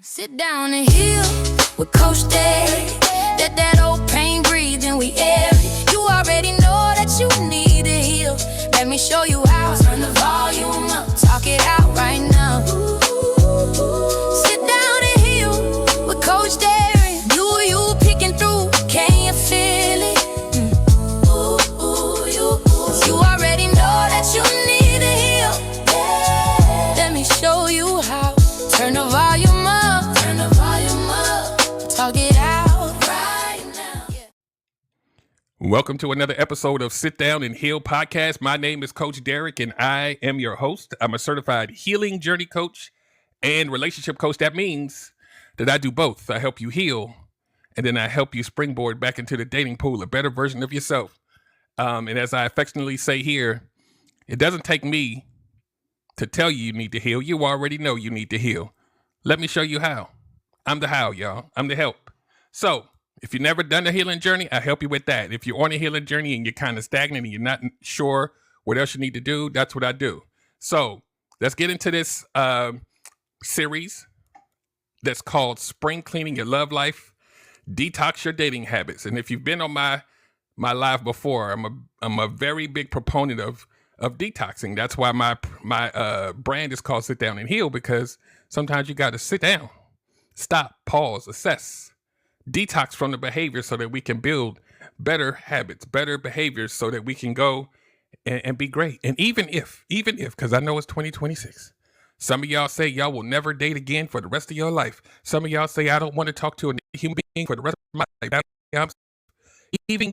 Sit down and heal with Coach Derrick. Let that old pain breathe and we air it. You already know that you need to heal. Let me show you how. Turn the volume up, talk it out right now. Sit down and heal with Coach Derrick. You picking through, can you feel it? You already know that you need to heal. Let me show you how. Turn the volume up, talk it out right now. Welcome to another episode of Sit Down and Heal podcast. My name is Coach Derrick and I am your host. I'm a certified healing journey coach and relationship coach. That means that I do both. I help you heal and then I help you springboard back into the dating pool, a better version of yourself. And as I affectionately say here, it doesn't take me to tell you need to heal. You already know you need to heal. Let me show you how. I'm the how, y'all. I'm the help. So if you've never done a healing journey, I help you with that. If you're on a healing journey and you're kind of stagnant and you're not sure what else you need to do, that's what I do. So let's get into this series that's called Spring Cleaning Your Love Life, Detox Your Dating Habits. And if you've been on my live before, I'm a very big proponent of detoxing. That's why my brand is called Sit Down and Heal, because sometimes you got to sit down, stop, pause, assess, detox from the behavior so that we can build better habits, better behaviors so that we can go and be great. And even if, because I know it's 2026, some of y'all say y'all will never date again for the rest of your life. Some of y'all say I don't want to talk to a human being for the rest of my life. Even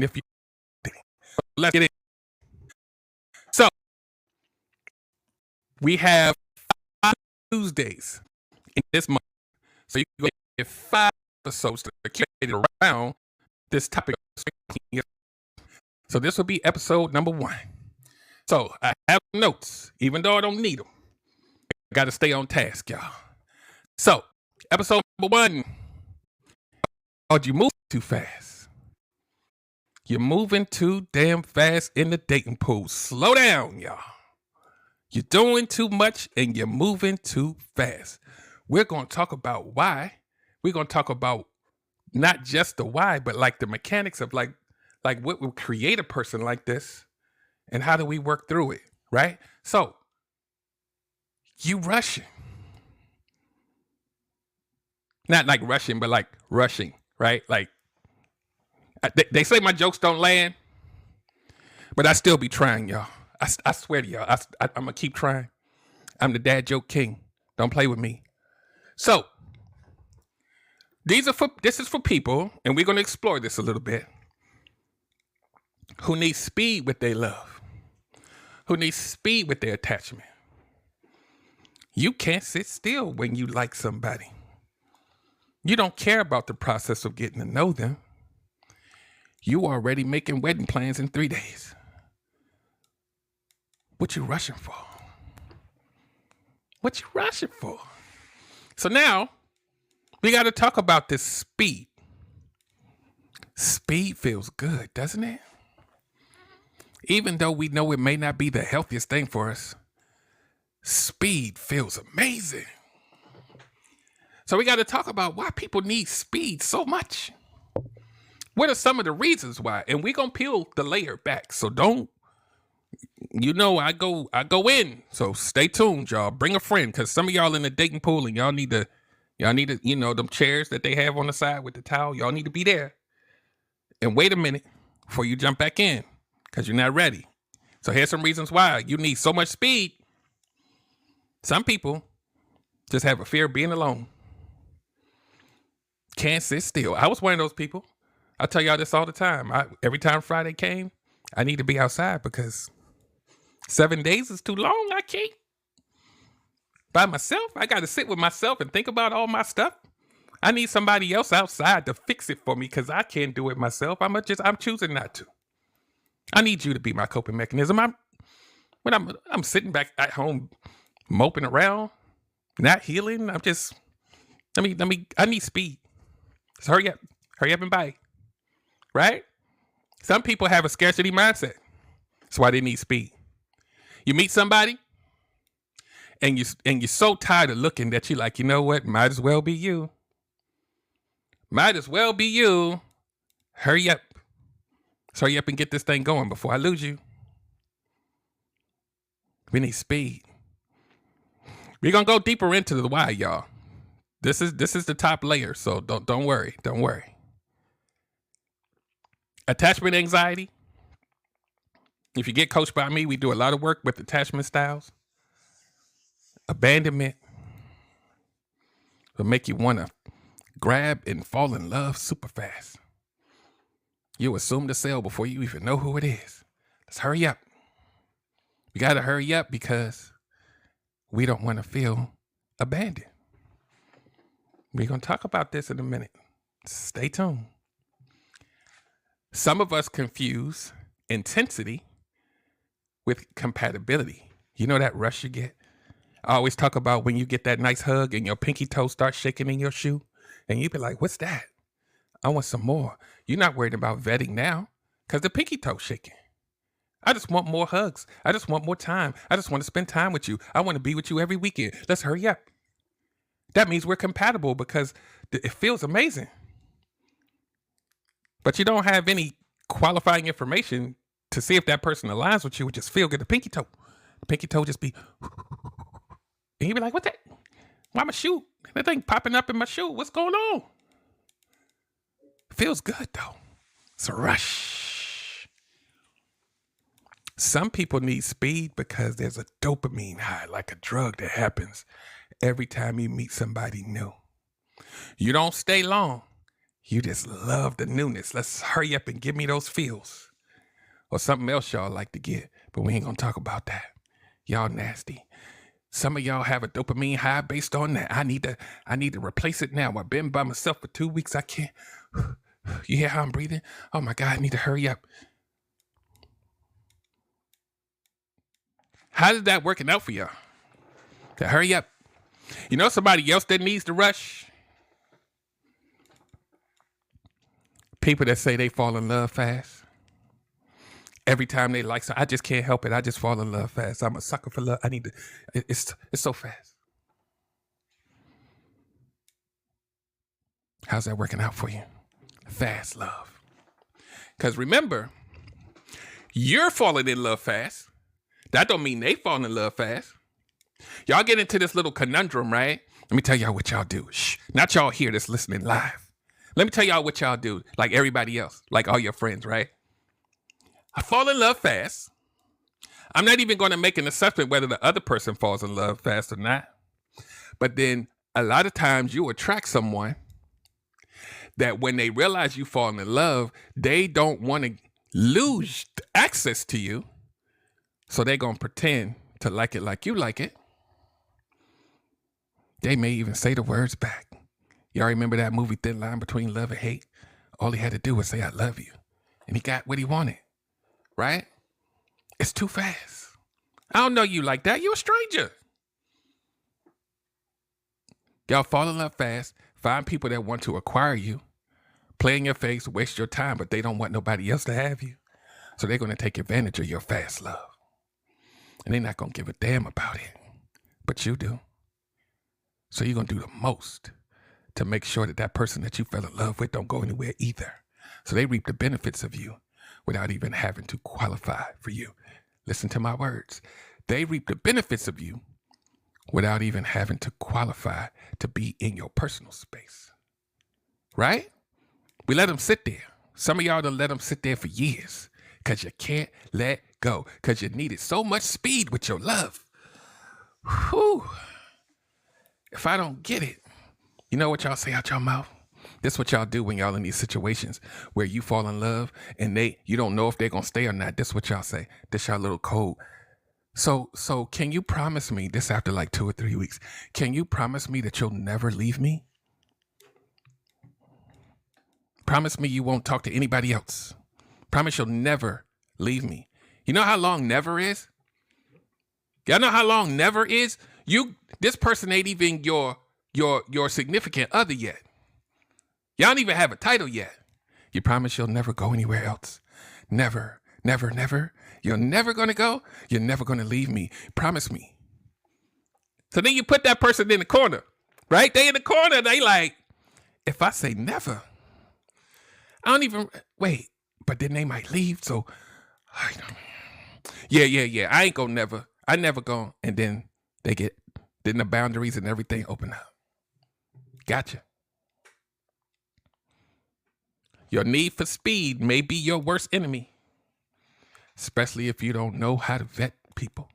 if you let's get in. So we have 5 Tuesdays in this month. So you can get 5 episodes that are curated around this topic. So this will be episode number 1. So I have notes, even though I don't need them. I got to stay on task, y'all. So episode number 1. You move too fast. You're moving too damn fast in the dating pool. Slow down, y'all. You're doing too much and you're moving too fast. We're going to talk about why. We're going to talk about not just the why, but like the mechanics of like what will create a person like this and how do we work through it, right? So you rushing. Not like rushing, but like rushing, right? Like they say my jokes don't land, but I still be trying, y'all. I swear to y'all, I'm going to keep trying. I'm the dad joke king. Don't play with me. So this is for people, and we're going to explore this a little bit, who need speed with their love, who need speed with their attachment. You can't sit still when you like somebody. You don't care about the process of getting to know them. You already making wedding plans in 3 days. What you rushing for? What you rushing for? So now we got to talk about this speed. Speed feels good, doesn't it? Even though we know it may not be the healthiest thing for us, speed feels amazing. So we got to talk about why people need speed so much. What are some of the reasons why? And we're going to peel the layer back. So don't, I go in. So stay tuned, y'all. Bring a friend, because some of y'all in the dating pool and y'all need to, them chairs that they have on the side with the towel. Y'all need to be there and wait a minute before you jump back in, because you're not ready. So here's some reasons why you need so much speed. Some people just have a fear of being alone. Can't sit still. I was one of those people. I tell y'all this all the time. Every time Friday came, I need to be outside because 7 days is too long. I can't. By myself, I got to sit with myself and think about all my stuff. I need somebody else outside to fix it for me because I can't do it myself. I'm choosing not to. I need you to be my coping mechanism. When I'm sitting back at home moping around, not healing. I need speed. So hurry up and buy. Right? Some people have a scarcity mindset. That's why they need speed. You meet somebody, and you're so tired of looking that you're like, you know what? Might as well be you. Might as well be you. Hurry up. So hurry up and get this thing going before I lose you. We need speed. We're gonna go deeper into the why, y'all. This is the top layer, so don't worry. Don't worry. Attachment anxiety. If you get coached by me, we do a lot of work with attachment styles. Abandonment will make you want to grab and fall in love super fast. You assume the sale before you even know who it is. Let's hurry up. We got to hurry up because we don't want to feel abandoned. We're going to talk about this in a minute. Stay tuned. Some of us confuse intensity with compatibility. You know that rush you get? I always talk about when you get that nice hug and your pinky toe starts shaking in your shoe and you be like, what's that? I want some more. You're not worried about vetting now because the pinky toe's shaking. I just want more hugs. I just want more time. I just want to spend time with you. I want to be with you every weekend. Let's hurry up. That means we're compatible because it feels amazing. But you don't have any qualifying information to see if that person aligns with you. It just feel good. The pinky toe. The pinky toe just be... And you be like, what that? Why my shoe? That thing popping up in my shoe. What's going on? Feels good, though. It's a rush. Some people need speed because there's a dopamine high, like a drug that happens every time you meet somebody new. You don't stay long. You just love the newness. Let's hurry up and give me those feels. Or something else y'all like to get, but we ain't gonna talk about that. Y'all nasty. Some of y'all have a dopamine high based on that. I need to replace it now. I've been by myself for 2 weeks. I can't. You hear how I'm breathing? Oh my God, I need to hurry up. How is that working out for y'all? To hurry up. You know somebody else that needs to rush? People that say they fall in love fast. Every time they like something, I just can't help it. I just fall in love fast. I'm a sucker for love. It's so fast. How's that working out for you? Fast love. Because remember, you're falling in love fast. That don't mean they fall in love fast. Y'all get into this little conundrum, right? Let me tell y'all what y'all do. Shh, not y'all here that's listening live. Let me tell y'all what y'all do, like everybody else, like all your friends, right? I fall in love fast. I'm not even going to make an assessment whether the other person falls in love fast or not. But then a lot of times you attract someone that when they realize you fall in love, they don't want to lose access to you. So they're going to pretend to like it like you like it. They may even say the words back. Y'all remember that movie Thin Line Between Love and Hate? All he had to do was say, I love you. And he got what he wanted. Right? It's too fast. I don't know you like that. You're a stranger. Y'all fall in love fast. Find people that want to acquire you. Play in your face, waste your time, but they don't want nobody else to have you. So they're going to take advantage of your fast love. And they're not going to give a damn about it. But you do. So you're going to do the most to make sure that that person that you fell in love with don't go anywhere either. So they reap the benefits of you without even having to qualify for you. Listen to my words. They reap the benefits of you without even having to qualify to be in your personal space. Right? We let them sit there. Some of y'all done let them sit there for years because you can't let go because you needed so much speed with your love. Whew. If I don't get it, you know what y'all say out your mouth? This is what y'all do when y'all in these situations where you fall in love and you don't know if they're going to stay or not. This is what y'all say. This y'all little code. So can you promise me this after like 2 or 3 weeks? Can you promise me that you'll never leave me? Promise me you won't talk to anybody else. Promise you'll never leave me. You know how long never is? Y'all know how long never is? This person ain't even your significant other yet. Y'all don't even have a title yet. You promise you'll never go anywhere else. Never, never, never. You're never going to go. You're never going to leave me. Promise me. So then you put that person in the corner, right? They in the corner. They like, if I say never, I don't even wait. But then they might leave. So, yeah. I ain't gonna never. I never go. And then then the boundaries and everything open up. Gotcha. Your need for speed may be your worst enemy, especially if you don't know how to vet people,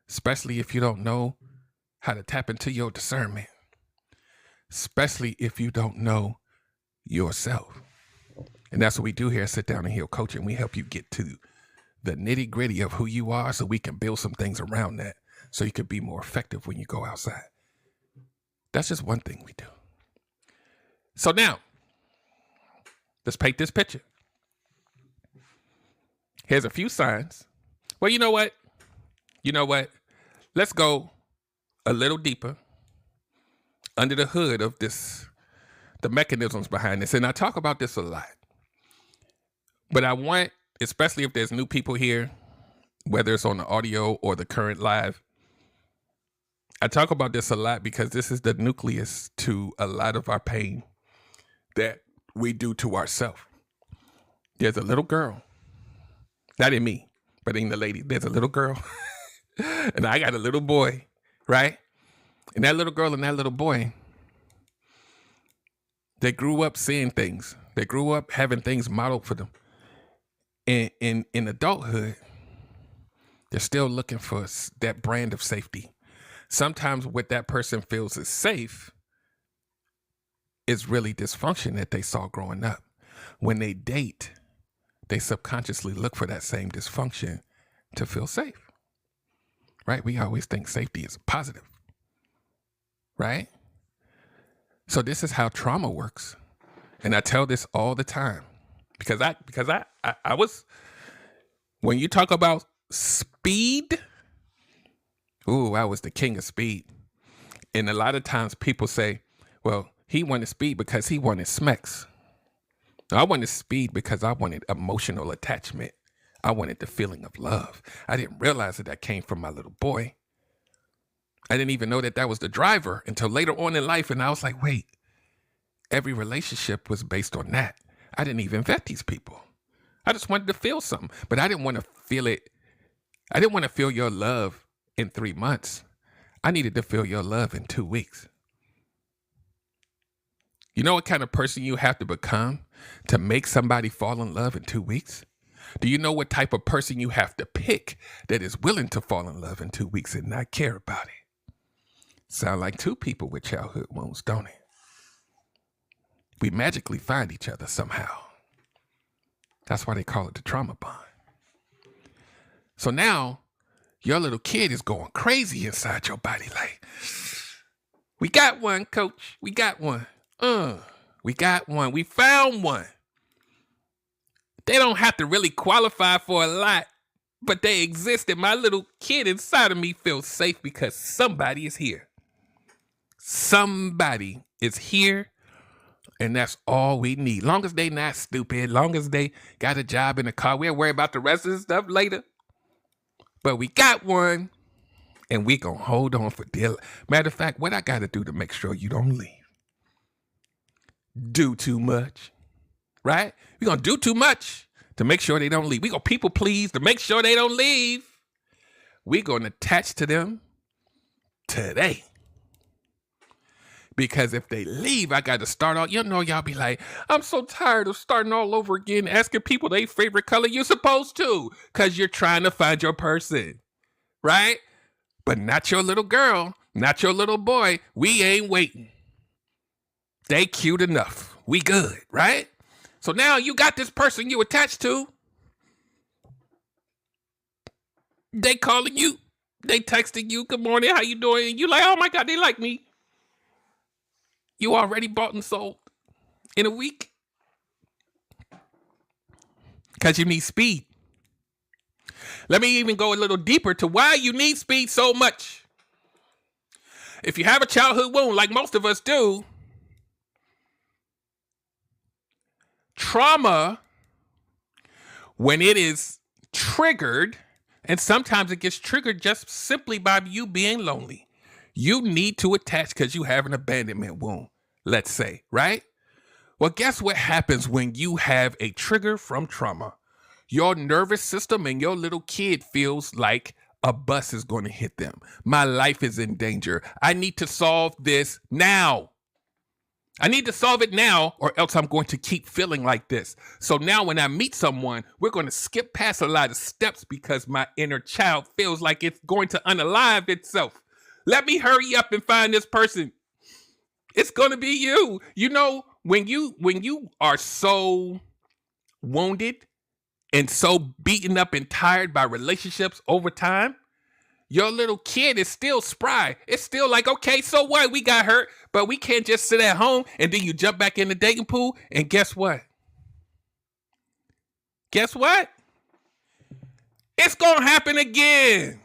especially if you don't know how to tap into your discernment, especially if you don't know yourself. And that's what we do here at Sit Down and Heal Coaching. We help you get to the nitty gritty of who you are so we can build some things around that so you can be more effective when you go outside. That's just one thing we do. So now, let's paint this picture. Here's a few signs. Well, you know what? Let's go a little deeper under the hood of this, the mechanisms behind this. And I talk about this a lot. But I want, especially if there's new people here, whether it's on the audio or the current live, I talk about this a lot because this is the nucleus to a lot of our pain that we do to ourselves. There's a little girl, not in me, but in the lady. There's a little girl and I got a little boy, right? And that little girl and that little boy, they grew up seeing things. They grew up having things modeled for them. And in adulthood, they're still looking for that brand of safety. Sometimes what that person feels is safe is really dysfunction that they saw growing up. When they date, they subconsciously look for that same dysfunction to feel safe, right? We always think safety is positive, right? So this is how trauma works. And I tell this all the time because I was, when you talk about speed, I was the king of speed. And a lot of times people say, well, he wanted speed because he wanted smacks. I wanted speed because I wanted emotional attachment. I wanted the feeling of love. I didn't realize that came from my little boy. I didn't even know that was the driver until later on in life. And I was like, wait, every relationship was based on that. I didn't even vet these people. I just wanted to feel something, but I didn't want to feel it. I didn't want to feel your love in 3 months. I needed to feel your love in 2 weeks. You know what kind of person you have to become to make somebody fall in love in 2 weeks? Do you know what type of person you have to pick that is willing to fall in love in 2 weeks and not care about it? Sound like two people with childhood wounds, don't it? We magically find each other somehow. That's why they call it the trauma bond. So now your little kid is going crazy inside your body. Like, we got one, coach. We got one. We got one. We found one. They don't have to really qualify for a lot, but they exist. And my little kid inside of me feels safe because somebody is here. Somebody is here. And that's all we need. Long as they not stupid, long as they got a job in the car, we'll worry about the rest of the stuff later. But we got one, and we gonna hold on for dear. Matter of fact, what I gotta do to make sure you don't leave? Do too much, right? We're gonna do too much to make sure they don't leave. We gonna people please to make sure they don't leave. We're gonna attach to them today. Because if they leave, I got to start all, y'all be like, I'm so tired of starting all over again, asking people their favorite color. You're supposed to, because you're trying to find your person, right? But not your little girl, not your little boy. We ain't waiting. They cute enough. We good, right? So now you got this person you attached to. They calling you. They texting you, good morning, how you doing? And you like, oh my God, they like me. You already bought and sold in a week because you need speed. Let me even go a little deeper to why you need speed so much. If you have a childhood wound, like most of us do, trauma, when it is triggered, and sometimes it gets triggered just simply by you being lonely. You need to attach because you have an abandonment wound, let's say, right? Well, guess what happens when you have a trigger from trauma? Your nervous system and your little kid feels like a bus is going to hit them. My life is in danger. I need to solve this now. I need to solve it now, or else I'm going to keep feeling like this. So now when I meet someone, we're going to skip past a lot of steps because my inner child feels like it's going to unalive itself. Let me hurry up and find this person. It's going to be you. You know, when you are so wounded and so beaten up and tired by relationships over time, your little kid is still spry. It's still like, okay, so what? We got hurt, but we can't just sit at home and then you jump back in the dating pool. And guess what? Guess what? It's going to happen again.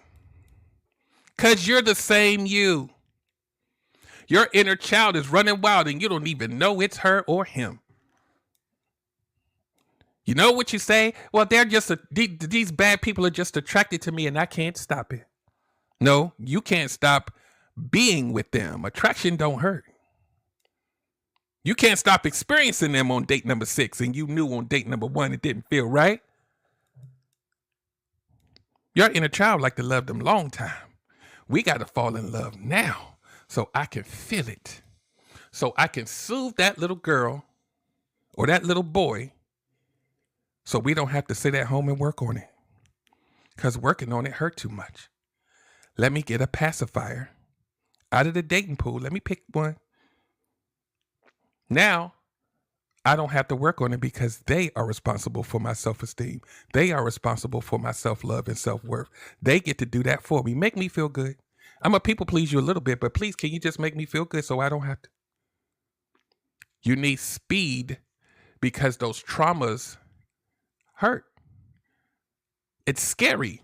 Because you're the same you. Your inner child is running wild and you don't even know it's her or him. You know what you say? Well, these bad people are just attracted to me and I can't stop it. No, you can't stop being with them. Attraction don't hurt. You can't stop experiencing them on date number 6 and you knew on date number 1 it didn't feel right. Your inner child like to love them long time. We got to fall in love now so I can feel it. So I can soothe that little girl or that little boy so we don't have to sit at home and work on it. Because working on it hurt too much. Let me get a pacifier out of the dating pool. Let me pick one. Now, I don't have to work on it because they are responsible for my self-esteem. They are responsible for my self-love and self-worth. They get to do that for me. Make me feel good. I'm a people please you a little bit, but please, can you just make me feel good so I don't have to? You need speed because those traumas hurt. It's scary.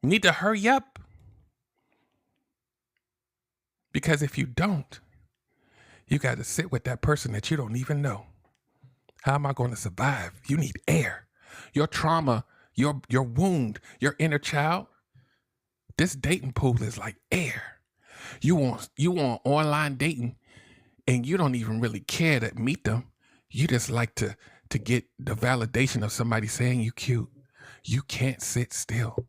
You need to hurry up. Because if you don't, you got to sit with that person that you don't even know. How am I going to survive? You need air. Your trauma, your wound, your inner child, this dating pool is like air. You want online dating and you don't even really care to meet them. You just like to get the validation of somebody saying you cute. You can't sit still.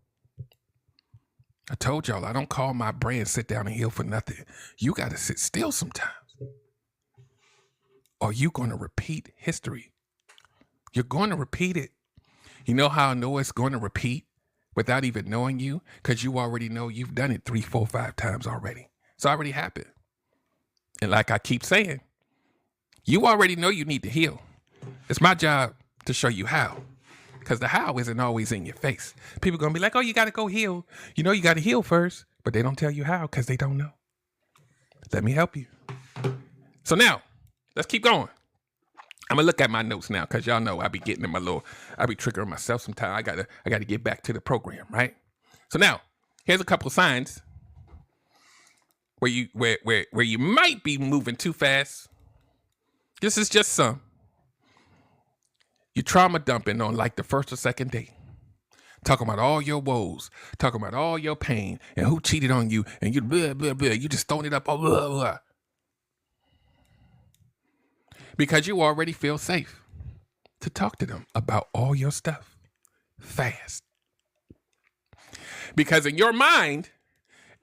I told y'all, I don't call my brand Sit Down and Heal for nothing. You got to sit still sometimes. Or you going to repeat history. You're going to repeat it. You know how I know it's going to repeat without even knowing you? Because you already know you've done it 3, 4, 5 times already. It's already happened. And like I keep saying, you already know you need to heal. It's my job to show you how. Because the how isn't always in your face. People going to be like, oh, you got to go heal. You know you got to heal first. But they don't tell you how because they don't know. Let me help you. So now, let's keep going. I'm going to look at my notes now because y'all know I be getting in I be triggering myself sometimes. I got to get back to the program, right? So now, here's a couple of signs where you might be moving too fast. This is just some. You trauma dumping on like the first or second date. Talking about all your woes. Talking about all your pain and who cheated on you. And you blah, blah, blah. You just throwing it up. Blah, blah, blah. Because you already feel safe to talk to them about all your stuff fast. Because in your mind,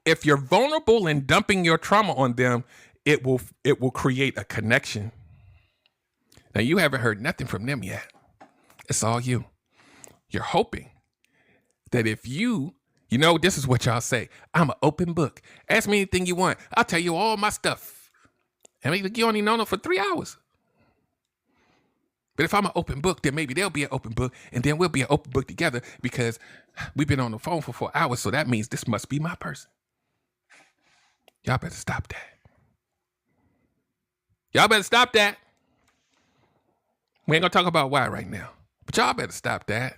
if you're vulnerable and dumping your trauma on them, it will create a connection. Now, you haven't heard nothing from them yet. It's all you. You're hoping that if you know, this is what y'all say. I'm an open book. Ask me anything you want. I'll tell you all my stuff. I mean, you only know them for 3 hours. But if I'm an open book, then maybe they'll be an open book, and then we'll be an open book together because we've been on the phone for 4 hours, so that means this must be my person. Y'all better stop that. Y'all better stop that. We ain't gonna talk about why right now, but y'all better stop that.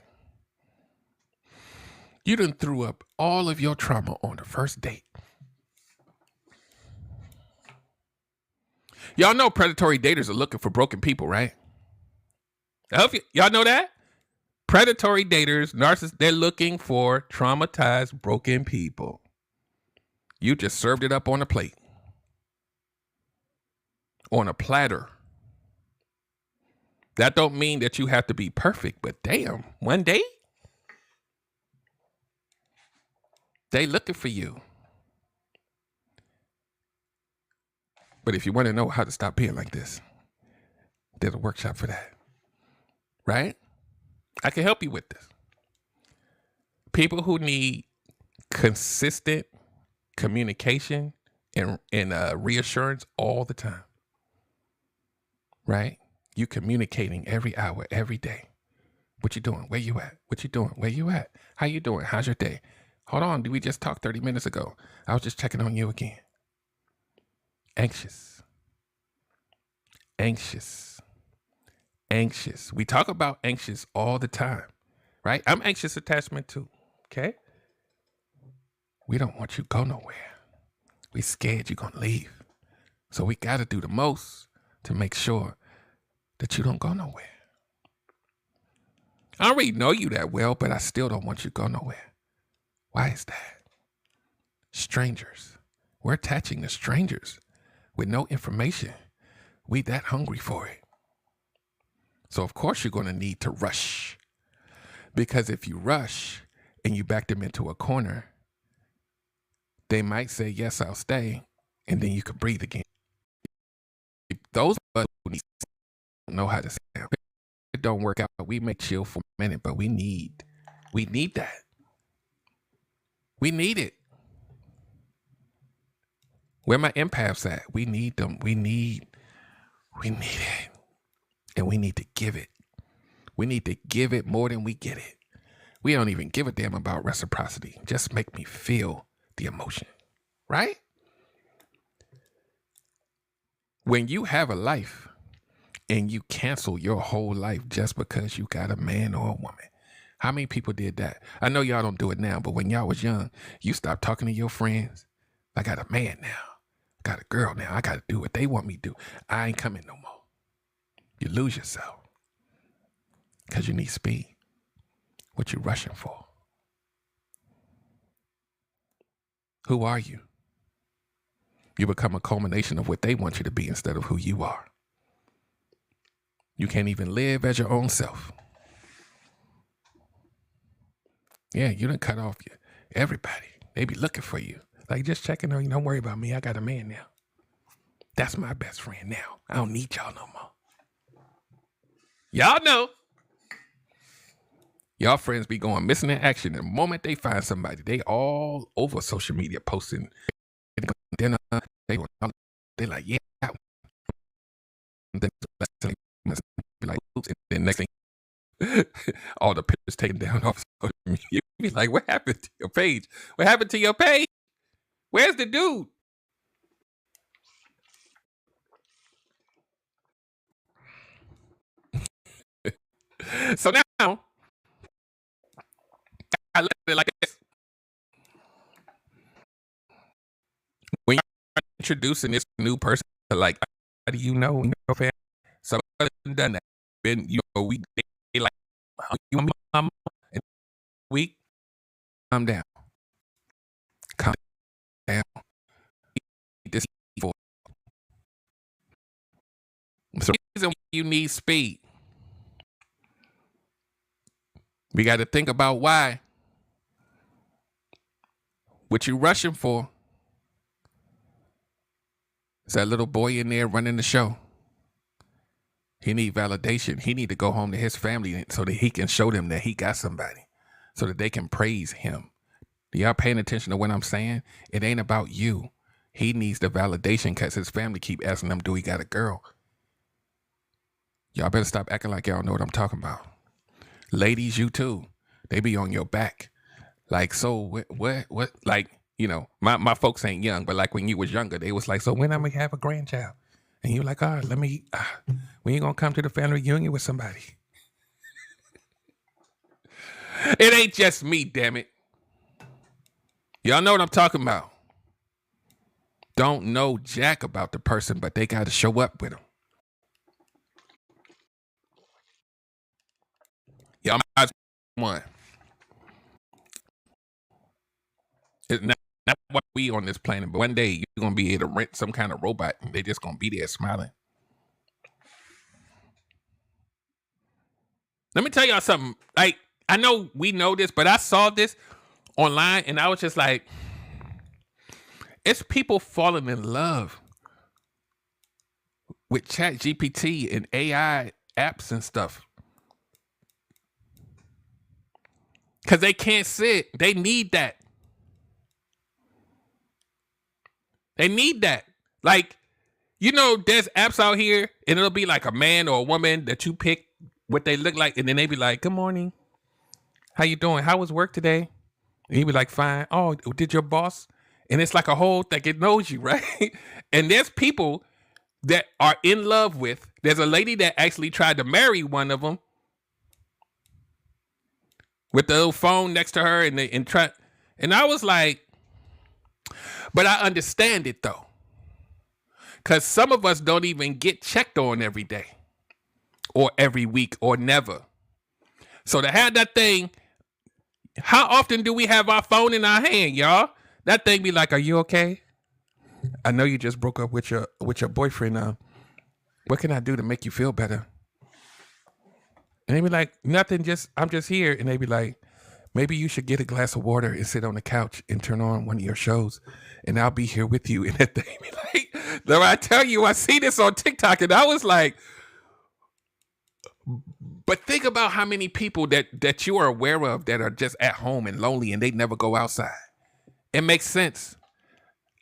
You done threw up all of your trauma on the first date. Y'all know predatory daters are looking for broken people, right? I hope y'all know that. Predatory daters, narcissists, they're looking for traumatized, broken people. You just served it up on a plate, on a platter. That don't mean that you have to be perfect, but damn, one day they looking for you. But if you want to know how to stop being like this, there's a workshop for that, right? I can help you with this. People who need consistent communication and reassurance all the time, right? You communicating every hour, every day. What you doing? Where you at? What you doing? Where you at? How you doing? How's your day? Hold on, did we just talk 30 minutes ago? I was just checking on you again. Anxious. We talk about anxious all the time, right? I'm anxious attachment too, okay? We don't want you to go nowhere. We scared you're going to leave. So we got to do the most to make sure that you don't go nowhere. I already know you that well, but I still don't want you to go nowhere. Why is that? Strangers. We're attaching to strangers with no information. We that hungry for it. So of course you're going to need to rush. Because if you rush and you back them into a corner, they might say, yes, I'll stay. And then you can breathe again. Those of us who don't know how to say it don't work out. We may chill for a minute, but we need that. We need it. Where my empaths at? We need them. We need it. And we need to give it. We need to give it more than we get it. We don't even give a damn about reciprocity. Just make me feel the emotion, right? When you have a life and you cancel your whole life just because you got a man or a woman, how many people did that? I know y'all don't do it now, but when y'all was young, you stopped talking to your friends. I got a man now. I got a girl now. I got to do what they want me to do. I ain't coming no more. You lose yourself because you need speed. What you rushing for? Who are you? You become a culmination of what they want you to be instead of who you are. You can't even live as your own self. Yeah, you done cut off everybody. They be looking for you. Like, just checking on you. Don't worry about me. I got a man now. That's my best friend now. I don't need y'all no more. Y'all know. Y'all friends be going missing in action. The moment they find somebody, they all over social media posting dinner. They like, yeah. Then like, oops. And then next thing, all the pictures taken down off social media. You be like, what happened to your page? What happened to your page? Where's the dude? So now, I look at it like this. When you're introducing this new person, like, how do you know your family? Somebody done that. Been, we they like, you want me, mama? And we calm down. Calm down. This evil. So the reason you need speed. We got to think about why. What you rushing for? Is that little boy in there running the show? He need validation. He need to go home to his family so that he can show them that he got somebody, so that they can praise him. Y'all paying attention to what I'm saying? It ain't about you. He needs the validation because his family keep asking him, do he got a girl? Y'all better stop acting like y'all know what I'm talking about. Ladies, you too. They be on your back. Like, so what, like, my folks ain't young, but like when you was younger, they was like, so when I'm going to have a grandchild? And you like, all right, when you going to come to the family reunion with somebody? It ain't just me, damn it. Y'all know what I'm talking about. Don't know jack about the person, but they got to show up with them. Y'all might one. It's not why we on this planet, but one day you're gonna be able to rent some kind of robot and they're just gonna be there smiling. Let me tell y'all something. Like, I know we know this, but I saw this online and I was just like, it's people falling in love with Chat GPT and AI apps and stuff. Because they can't sit. They need that. They need that. Like, you know, there's apps out here and it'll be like a man or a woman that you pick what they look like. And then they be like, good morning. How you doing? How was work today? And he be like, fine. Oh, did your boss? And it's like a whole thing. It knows you, right? And there's people that are in love with. There's a lady that actually tried to marry one of them with the little phone next to her, and I was like, but I understand it though, because some of us don't even get checked on every day, or every week, or never. So to have that thing, how often do we have our phone in our hand, y'all? That thing be like, "Are you okay? I know you just broke up with your boyfriend. What can I do to make you feel better?" And they be like, nothing, I'm just here. And they be like, maybe you should get a glass of water and sit on the couch and turn on one of your shows and I'll be here with you. And that they be like, though I tell you, I see this on TikTok and I was like, but think about how many people that you are aware of that are just at home and lonely and they never go outside. It makes sense.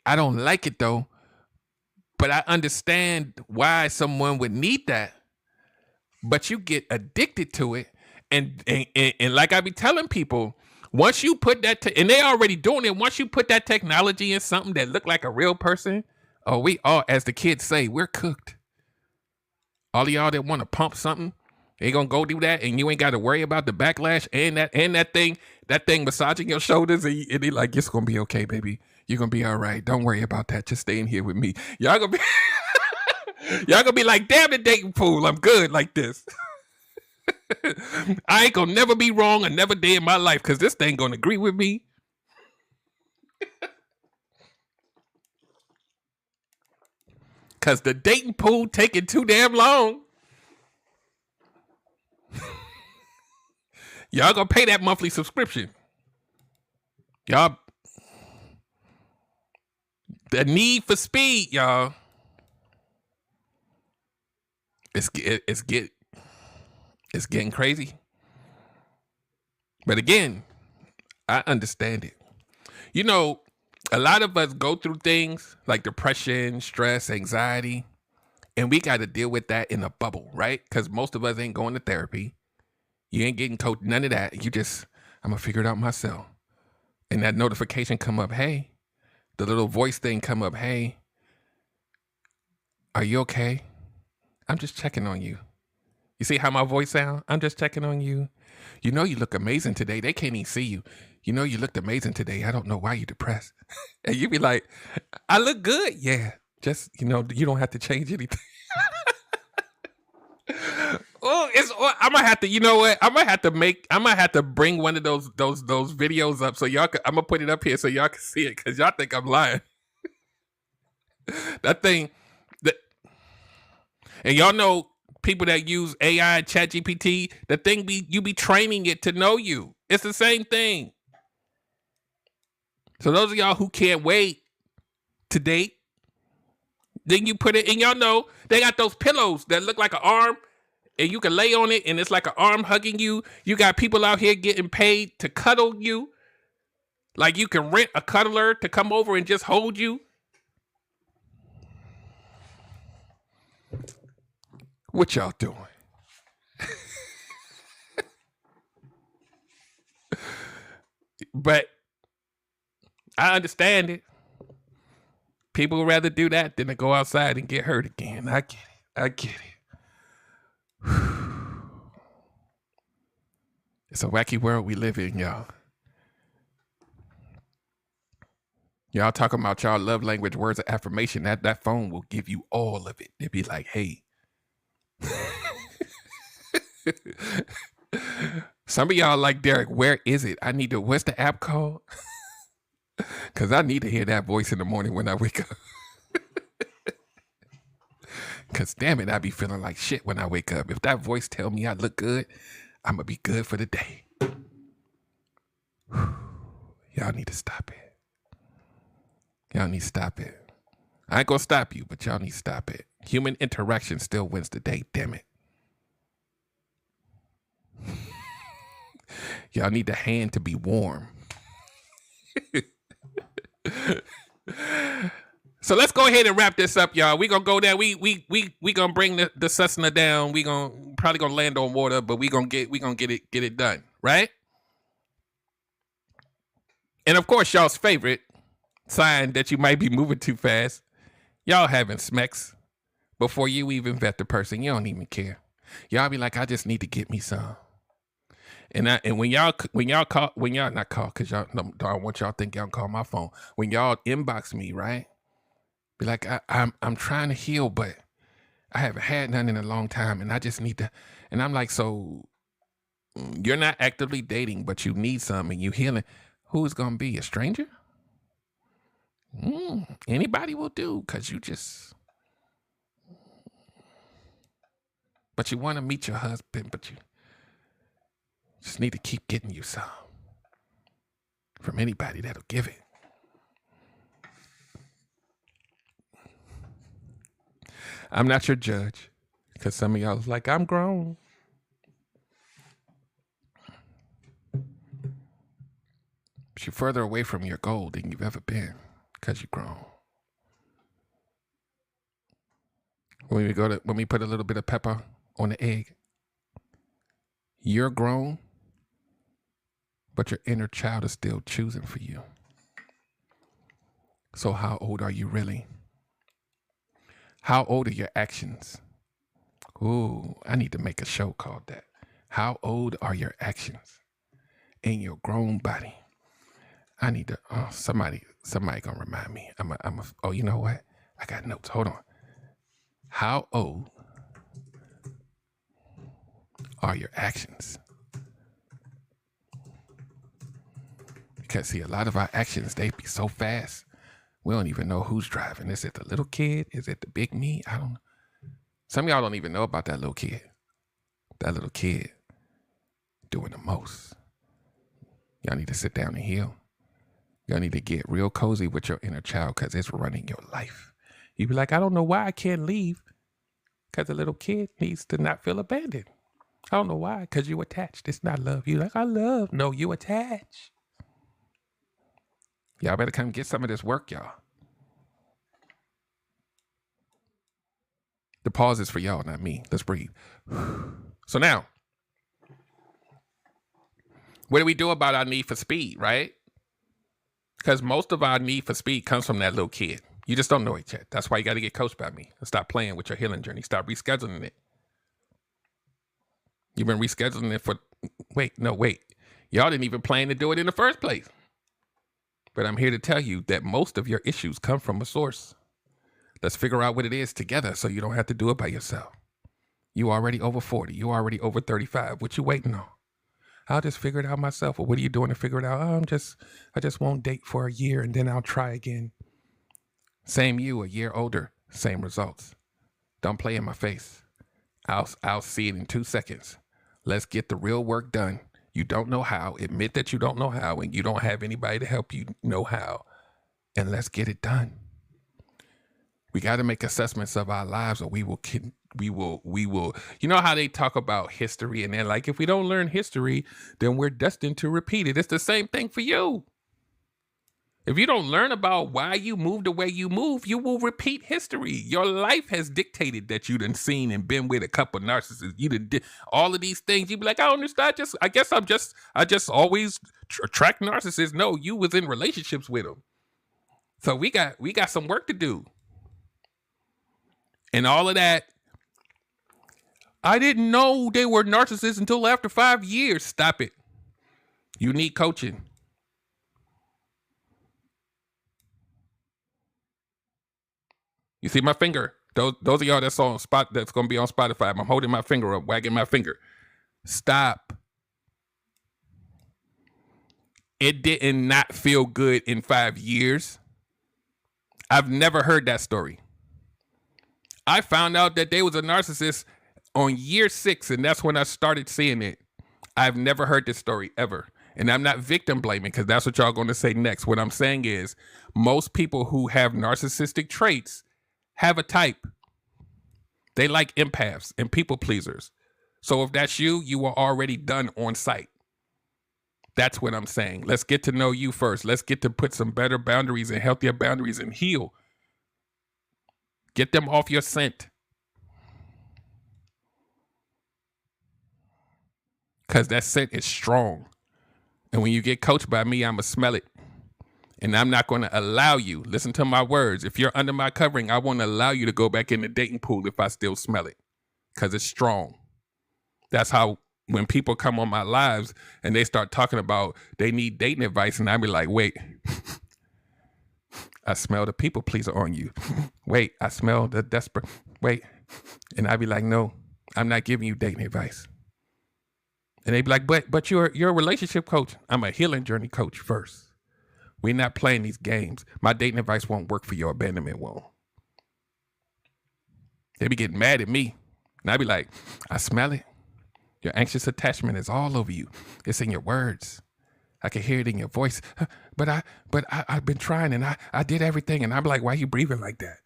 I don't like it though, but I understand why someone would need that. But you get addicted to it. And like I be telling people, once you put that, and they already doing it, once you put that technology in something that look like a real person, oh, we all, as the kids say, we're cooked. All of y'all that want to pump something, they gonna go do that, and you ain't got to worry about the backlash and that thing massaging your shoulders, and they like, it's gonna be okay, baby. You're gonna be all right. Don't worry about that. Just stay in here with me. Y'all gonna be y'all gonna be like, damn the dating pool. I'm good like this. I ain't gonna never be wrong another day in my life because this thing gonna agree with me. Because the dating pool taking too damn long. Y'all gonna pay that monthly subscription. Y'all, the need for speed, y'all. It's getting crazy. But again, I understand it. You know, a lot of us go through things like depression, stress, anxiety, and we got to deal with that in a bubble, right? Because most of us ain't going to therapy. You ain't getting coached, none of that. I'm going to figure it out myself. And that notification come up, hey, the little voice thing come up, hey, are you okay? I'm just checking on you. You see how my voice sound? I'm just checking on you. You know you look amazing today. They can't even see you. You know you looked amazing today. I don't know why you're depressed. And you be like, I look good. Yeah. Just, you don't have to change anything. I'm gonna have to, you know what? I'm gonna have to bring one of those videos up so y'all can, I'm gonna put it up here so y'all can see it because y'all think I'm lying. That thing and y'all know people that use AI, Chat GPT, the thing you be training it to know you. It's the same thing. So those of y'all who can't wait to date, then you put it, and y'all know they got those pillows that look like an arm, and you can lay on it, and it's like an arm hugging you. You got people out here getting paid to cuddle you. Like you can rent a cuddler to come over and just hold you. What y'all doing? But I understand it. People would rather do that than to go outside and get hurt again. I get it. It's a wacky world we live in, y'all. Y'all talking about y'all love language, words of affirmation. That phone will give you all of it. They'll be like, hey. Some of y'all like, Derrick, where is it? What's the app called? Because I need to hear that voice in the morning when I wake up. Because damn it, I be feeling like shit when I wake up. If that voice tell me I look good, I'm going to be good for the day. Y'all need to stop it. Y'all need to stop it. I ain't going to stop you, but y'all need to stop it. Human interaction still wins the day, damn it. Y'all need the hand to be warm. So let's go ahead and wrap this up, y'all. We gonna go there. We gonna bring the Cessna down. We probably gonna land on water, but we gonna get it done, right? And of course, y'all's favorite sign that you might be moving too fast. Y'all having smecks before you even vet the person. You don't even care. Y'all be like, I just need to get me some. And when y'all not call, because y'all don't want y'all think y'all call my phone. When y'all inbox me, right? Be like, I'm trying to heal, but I haven't had none in a long time, and I just need to. And I'm like, so you're not actively dating, but you need some, and you healing. Who's gonna be a stranger? Anybody will do, because you just. But you want to meet your husband, but you just need to keep getting you some from anybody that'll give it. I'm not your judge, because some of y'all is like, I'm grown. But you're further away from your goal than you've ever been, because you're grown. When we put a little bit of pepper on the egg, you're grown, but your inner child is still choosing for you. So how old are you really? How old are your actions? Ooh, I need to make a show called that. How old are your actions in your grown body? I need to, somebody gonna remind me. Oh, you know what? I got notes. Hold on. How old are your actions? Because see, a lot of our actions, they be so fast, we don't even know who's driving. Is it the little kid? Is it the big me? I don't know. Some of y'all don't even know about that little kid. That little kid doing the most. Y'all need to sit down and heal. Y'all need to get real cozy with your inner child, because it's running your life. You be like, I don't know why I can't leave, because the little kid needs to not feel abandoned. I don't know why, because you attached. It's not love. You like, I love. No, you attach. Y'all better come get some of this work, y'all. The pause is for y'all, not me. Let's breathe. So now, what do we do about our need for speed, right? Because most of our need for speed comes from that little kid. You just don't know it yet. That's why you got to get coached by me. And stop playing with your healing journey. Stop rescheduling it. You've been rescheduling it for, wait. Y'all didn't even plan to do it in the first place. But I'm here to tell you that most of your issues come from a source. Let's figure out what it is together so you don't have to do it by yourself. You already over 40. You already over 35. What you waiting on? I'll just figure it out myself. Or what are you doing to figure it out? I just won't date for a year and then I'll try again. Same you, a year older, same results. Don't play in my face. I'll see it in 2 seconds. Let's get the real work done. You don't know how. Admit that you don't know how, and you don't have anybody to help you know how. And let's get it done. We got to make assessments of our lives, or we will. You know how they talk about history, and they're like, if we don't learn history, then we're destined to repeat it. It's the same thing for you. If you don't learn about why you moved the way you move, you will repeat history. Your life has dictated that you done seen and been with a couple of narcissists. You done did all of these things. You be like, I don't understand. I just always attract narcissists. No, you was in relationships with them. So we got some work to do. And all of that, I didn't know they were narcissists until after 5 years. Stop it. You need coaching. You see my finger? Those of y'all that's on spot, that's going to be on Spotify. I'm holding my finger up, wagging my finger. Stop It did not feel good in 5 years. I've never heard that story. I found out that they was a narcissist on year 6, and that's when I started seeing it. I've never heard this story ever. And I'm not victim blaming because that's what y'all going to say next. What I'm saying is most people who have narcissistic traits have a type. They like empaths and people pleasers. So if that's you, you are already done on site. That's what I'm saying. Let's get to know you first. Let's get to put some better boundaries and healthier boundaries and heal. Get them off your scent. Because that scent is strong. And when you get coached by me, I'm going to smell it. And I'm not going to allow you, listen to my words. If you're under my covering, I won't allow you to go back in the dating pool if I still smell it. Because it's strong. That's how when people come on my lives and they start talking about they need dating advice, and I be like, wait, I smell the people pleaser on you. Wait, I smell the desperate. Wait. And I be like, no, I'm not giving you dating advice. And they be like, but you're a relationship coach. I'm a healing journey coach first. We're not playing these games. My dating advice won't work for your abandonment won't. They be getting mad at me. And I be like, I smell it. Your anxious attachment is all over you. It's in your words. I can hear it in your voice. But I've been trying and I did everything. And I'm like, why are you breathing like that?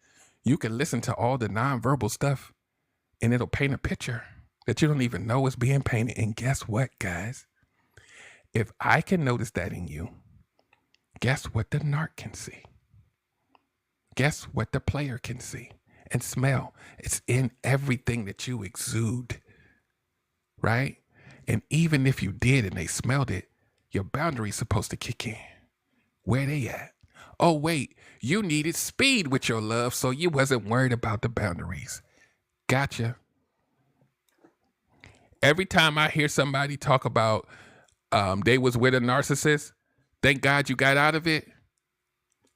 You can listen to all the nonverbal stuff and it'll paint a picture that you don't even know is being painted. And guess what, guys? If I can notice that in you, guess what the narc can see? Guess what the player can see and smell? It's in everything that you exude, right? And even if you did and they smelled it, your boundary's supposed to kick in. Where they at? Oh, wait, you needed speed with your love, so you wasn't worried about the boundaries. Gotcha. Every time I hear somebody talk about they was with a narcissist, thank God you got out of it.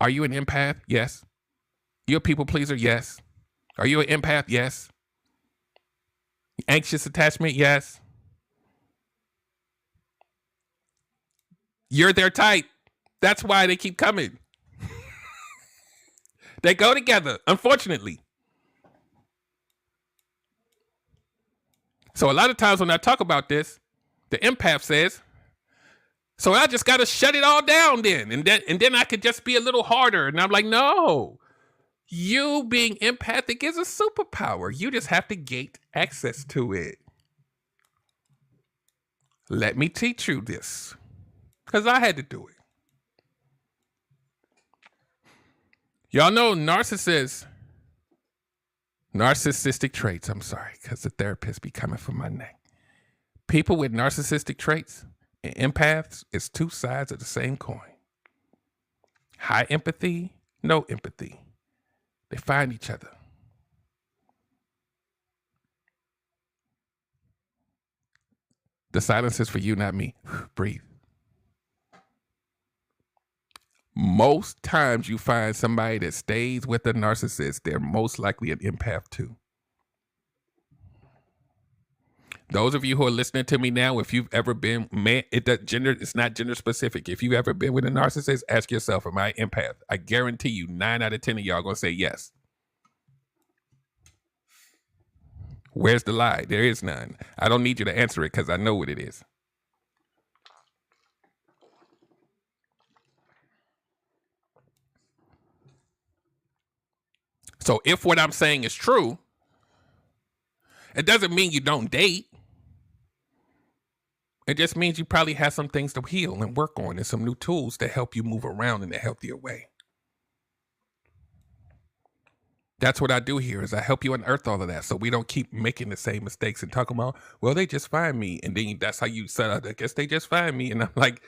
Are you an empath? Yes. You a people pleaser? Yes. Are you an empath? Yes. Anxious attachment? Yes. You're their type. That's why they keep coming. They go together, unfortunately. So a lot of times when I talk about this, the empath says, so I just got to shut it all down then. And then I could just be a little harder. And I'm like, no, you being empathic is a superpower. You just have to gate access to it. Let me teach you this because I had to do it. Y'all know narcissistic traits. I'm sorry, because the therapist be coming for my neck. People with narcissistic traits and empaths is two sides of the same coin. High empathy, no empathy. They find each other. The silence is for you, not me. Breathe. Most times you find somebody that stays with a narcissist, they're most likely an empath too. Those of you who are listening to me now, if you've ever been, it's not gender specific. If you've ever been with a narcissist, ask yourself, am I an empath? I guarantee you 9 out of 10 of y'all going to say yes. Where's the lie? There is none. I don't need you to answer it because I know what it is. So if what I'm saying is true, it doesn't mean you don't date. It just means you probably have some things to heal and work on and some new tools to help you move around in a healthier way. That's what I do here is I help you unearth all of that so we don't keep making the same mistakes and talking about, well, they just find me. And then that's how you set up, I guess they just find me. And I'm like,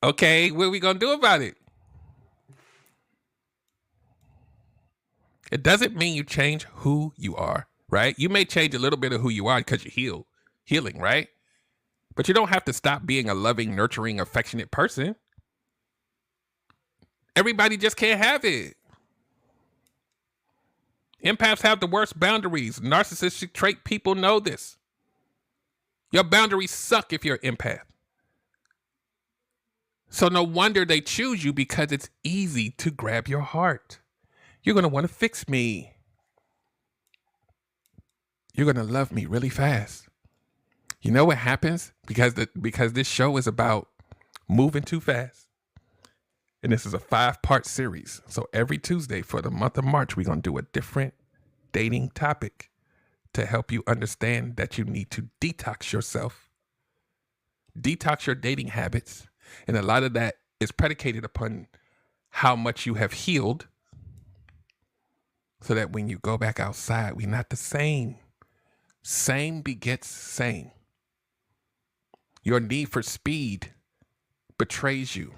okay, what are we going to do about it? It doesn't mean you change who you are, right? You may change a little bit of who you are because you're healing, right? But you don't have to stop being a loving, nurturing, affectionate person. Everybody just can't have it. Empaths have the worst boundaries. Narcissistic trait people know this. Your boundaries suck if you're an empath. So no wonder they choose you, because it's easy to grab your heart. You're going to want to fix me. You're going to love me really fast. You know what happens? Because this show is about moving too fast. And this is a 5-part series. So every Tuesday for the month of March, we're going to do a different dating topic to help you understand that you need to detox yourself, detox your dating habits. And a lot of that is predicated upon how much you have healed, so that when you go back outside, we're not the same. Same begets same. Your need for speed betrays you.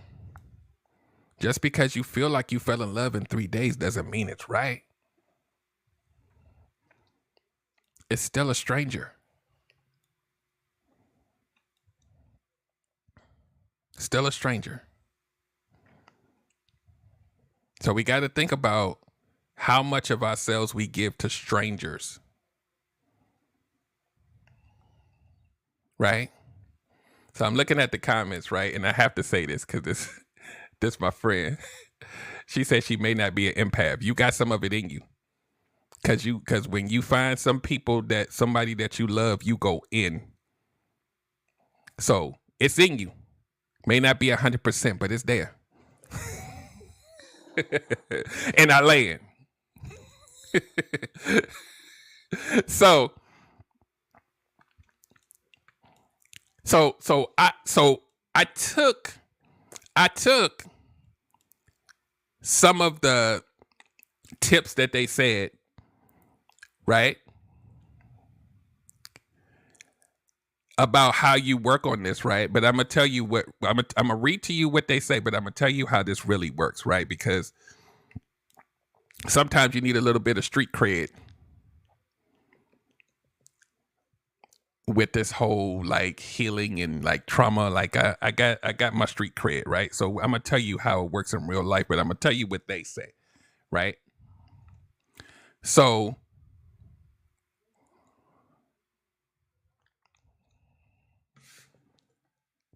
Just because you feel like you fell in love in 3 days doesn't mean it's right. It's still a stranger. Still a stranger. So we got to think about how much of ourselves we give to strangers. Right? So I'm looking at the comments, right? And I have to say this because this my friend. She said she may not be an empath. You got some of it in you. Because when you find somebody that you love, you go in. So it's in you. May not be 100%, but it's there. And I land. So I took some of the tips that they said, right, about how you work on this, right? But I'm gonna tell you what I'm gonna read to you what they say, but I'm gonna tell you how this really works, right? Because sometimes you need a little bit of street cred with this whole like healing and like trauma. Like I got my street cred, right? So I'm gonna tell you how it works in real life, but I'm gonna tell you what they say, right? So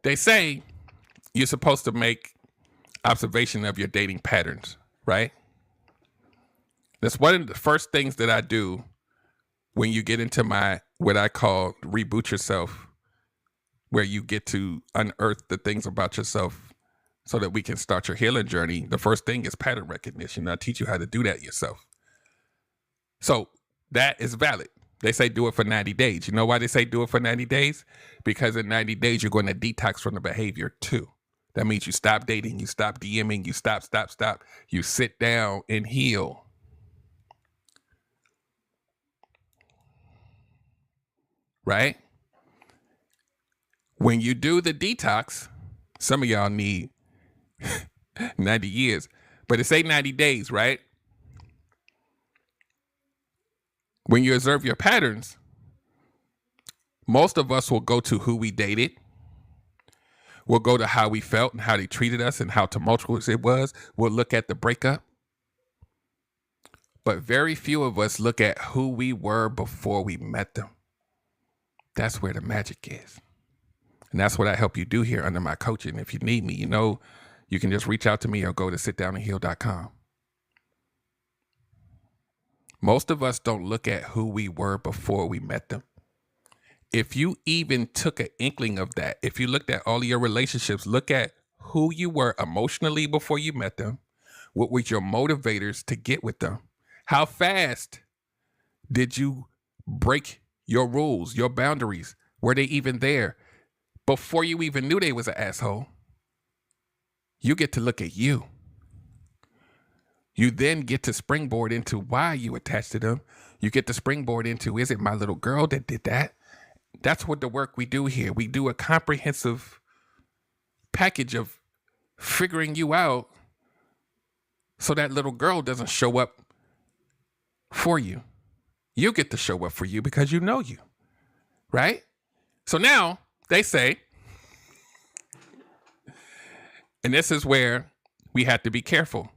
they say you're supposed to make observation of your dating patterns, right? That's one of the first things that I do when you get into my, what I call reboot yourself, where you get to unearth the things about yourself so that we can start your healing journey. The first thing is pattern recognition. I teach you how to do that yourself. So that is valid. They say do it for 90 days. You know why they say do it for 90 days? Because in 90 days, you're going to detox from the behavior too. That means you stop dating, you stop DMing, you stop. You sit down and heal. Right? When you do the detox, some of y'all need 90 years, but it say 90 days, right? When you observe your patterns, most of us will go to who we dated. We'll go to how we felt and how they treated us and how tumultuous it was. We'll look at the breakup. But very few of us look at who we were before we met them. That's where the magic is. And that's what I help you do here under my coaching. If you need me, you know, you can just reach out to me or go to sitdownandheal.com. Most of us don't look at who we were before we met them. If you even took an inkling of that, if you looked at all of your relationships, look at who you were emotionally before you met them. What were your motivators to get with them? How fast did you break your rules, your boundaries? Were they even there? Before you even knew they was an asshole, you get to look at you. You then get to springboard into why you attached to them. You get to springboard into, is it my little girl that did that? That's what the work we do here. We do a comprehensive package of figuring you out so that little girl doesn't show up for you. You get to show up for you because you know you, right? So now they say, and this is where we have to be careful.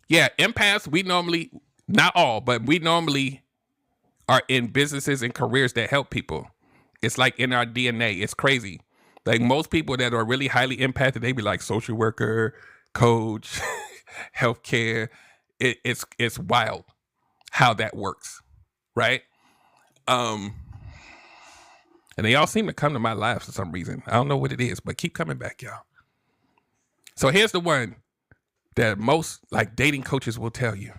Yeah, empaths, we normally, not all, but we normally are in businesses and careers that help people. It's like in our DNA. It's crazy. Like most people that are really highly impacted, they be like social worker, coach, healthcare. It's wild how that works, right? And they all seem to come to my life for some reason. I don't know what it is, but keep coming back, y'all. So here's the one that most like dating coaches will tell you.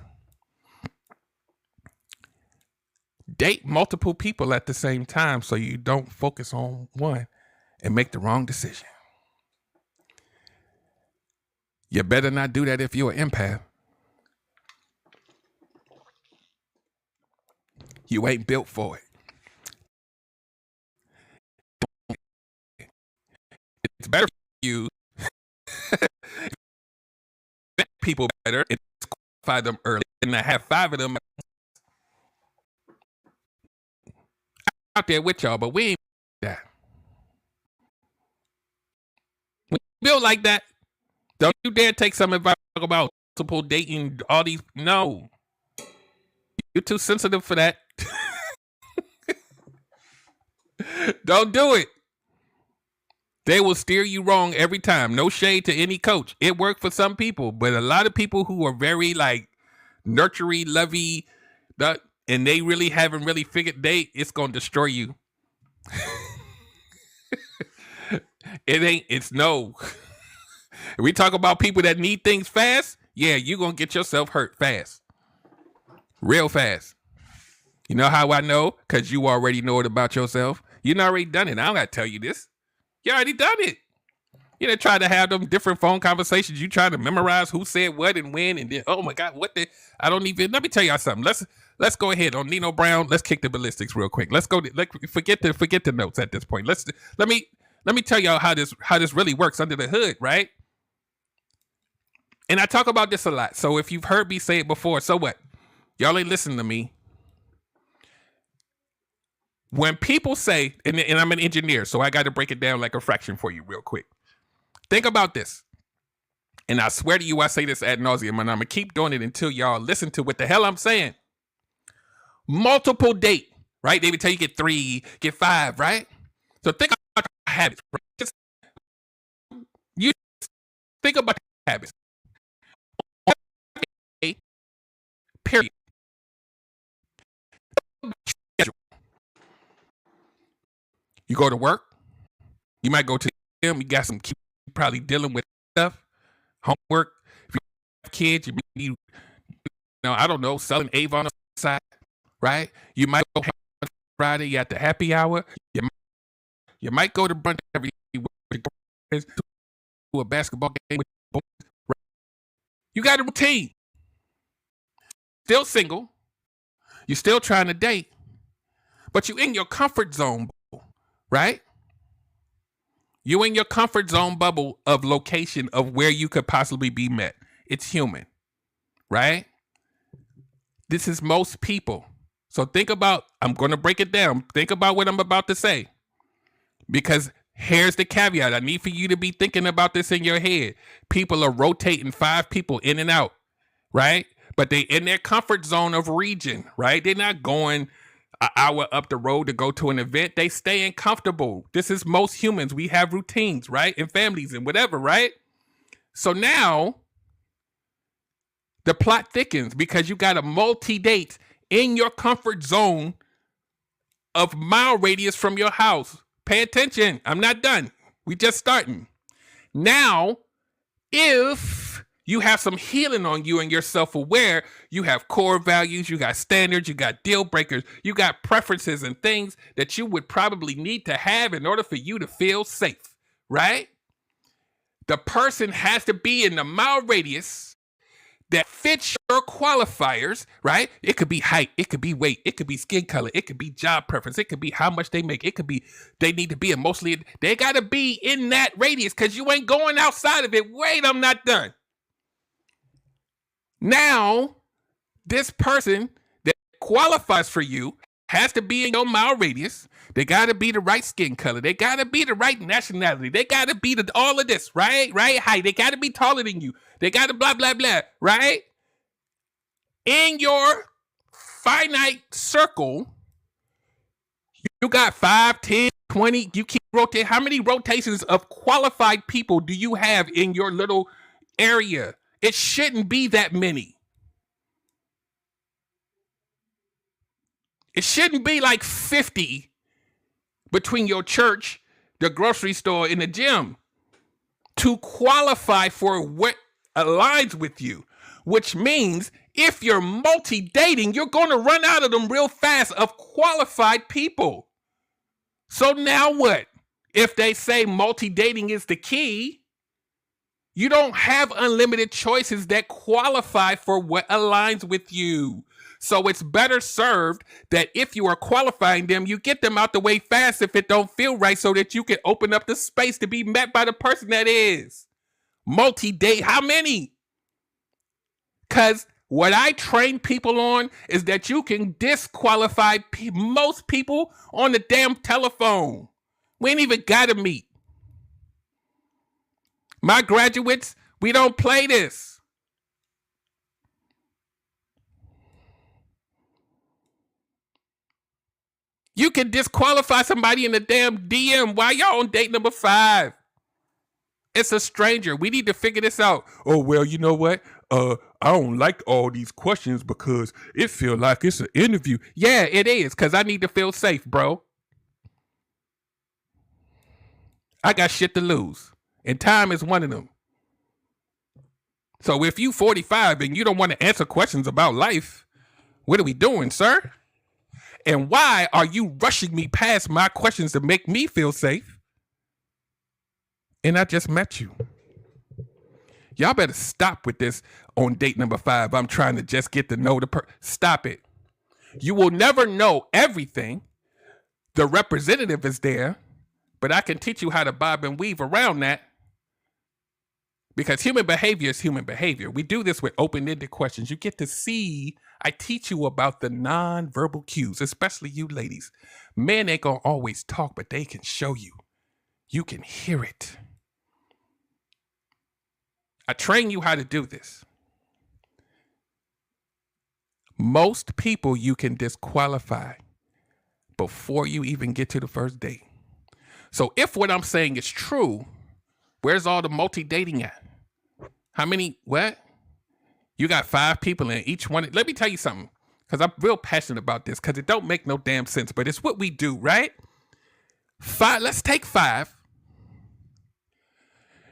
Date multiple people at the same time so you don't focus on one and make the wrong decision. You better not do that if you're an empath. You ain't built for it. It's better for you vet people better and qualify them early and to have 5 of them out there with y'all, but we ain't that. When you build like that, don't you dare take some advice about multiple dating, all these. No. You're too sensitive for that. Don't do it. They will steer you wrong every time. No shade to any coach. It worked for some people, but a lot of people who are very like nurturing, lovey, and they really haven't really figured it's gonna destroy you. It's no. We talk about people that need things fast. Yeah, you're gonna get yourself hurt fast. Real fast. You know how I know? Because you already know it about yourself. You already done it. I don't gotta tell you this. You already done it. You know, try to have them different phone conversations. You try to memorize who said what and when, and then, oh my God, what the? I don't even. Let me tell y'all something. Let's go ahead on Nino Brown. Let's kick the ballistics real quick. Let's go. Forget the notes at this point. Let me tell y'all how this really works under the hood, right? And I talk about this a lot. So if you've heard me say it before, so what? Y'all ain't listening to me. When people say, and I'm an engineer, so I got to break it down like a fraction for you real quick. Think about this. And I swear to you, I say this ad nauseum, and I'm going to keep doing it until y'all listen to what the hell I'm saying. Multiple date, right? They would tell you get 3, get 5, right? So think about habits. Right? You think about habits. Period. You go to work. You might go to the gym. You got some kids probably dealing with stuff, homework. If you have kids, you need, I don't know, selling Avon on the side, right? You might go Friday at the happy hour. You might go to brunch every week to a basketball game. You got a routine. Still single. You're still trying to date, but you in your comfort zone, right? You in your comfort zone bubble of location of where you could possibly be met. It's human, right? This is most people. So think about, I'm going to break it down. Think about what I'm about to say. Because here's the caveat. I need for you to be thinking about this in your head. People are rotating 5 people in and out, right? But they in their comfort zone of region, right? They're not going an hour up the road to go to an event. They staying comfortable. This is most humans. We have routines, right? And families and whatever, right? So now the plot thickens because you got a multi-date in your comfort zone of mile radius from your house. Pay attention. I'm not done. We just starting. Now, if you have some healing on you and you're self-aware, you have core values, you got standards, you got deal breakers, you got preferences and things that you would probably need to have in order for you to feel safe, right? The person has to be in the mile radius that fits your qualifiers, right? It could be height, it could be weight, it could be skin color, it could be job preference, it could be how much they make, it could be they need to be emotionally, they got to be in that radius because you ain't going outside of it. Wait, I'm not done. Now, this person that qualifies for you has to be in your mile radius. They got to be the right skin color. They got to be the right nationality. They got to be all of this, right? Height. They got to be taller than you. They got to blah, blah, blah, right? In your finite circle, you got 5, 10, 20, you keep rotating. How many rotations of qualified people do you have in your little area? It shouldn't be that many. It shouldn't be like 50 between your church, the grocery store, and the gym to qualify for what aligns with you, which means if you're multi-dating, you're going to run out of them real fast of qualified people. So now what? If they say multi-dating is the key, you don't have unlimited choices that qualify for what aligns with you. So it's better served that if you are qualifying them, you get them out the way fast if it don't feel right so that you can open up the space to be met by the person that is. Multi-date, how many? Because what I train people on is that you can disqualify most people on the damn telephone. We ain't even got to meet. My graduates, we don't play this. You can disqualify somebody in the damn DM. Why y'all on date number 5? It's a stranger. We need to figure this out. Oh, well, you know what? I don't like all these questions because it feels like it's an interview. Yeah, it is, because I need to feel safe, bro. I got shit to lose, and time is one of them. So if you 45 and you don't want to answer questions about life, what are we doing, sir? And why are you rushing me past my questions to make me feel safe? And I just met you. Y'all better stop with this on date number 5. I'm trying to just get to know the person. Stop it. You will never know everything. The representative is there, but I can teach you how to bob and weave around that. Because human behavior is human behavior. We do this with open-ended questions. You get to see, I teach you about the non-verbal cues, especially you ladies. Men ain't gonna always talk, but they can show you. You can hear it. I train you how to do this. Most people you can disqualify before you even get to the first date. So if what I'm saying is true, where's all the multi-dating at? How many, what? You got 5 people in each one. Let me tell you something, because I'm real passionate about this, because it don't make no damn sense, but it's what we do, right? 5, let's take 5.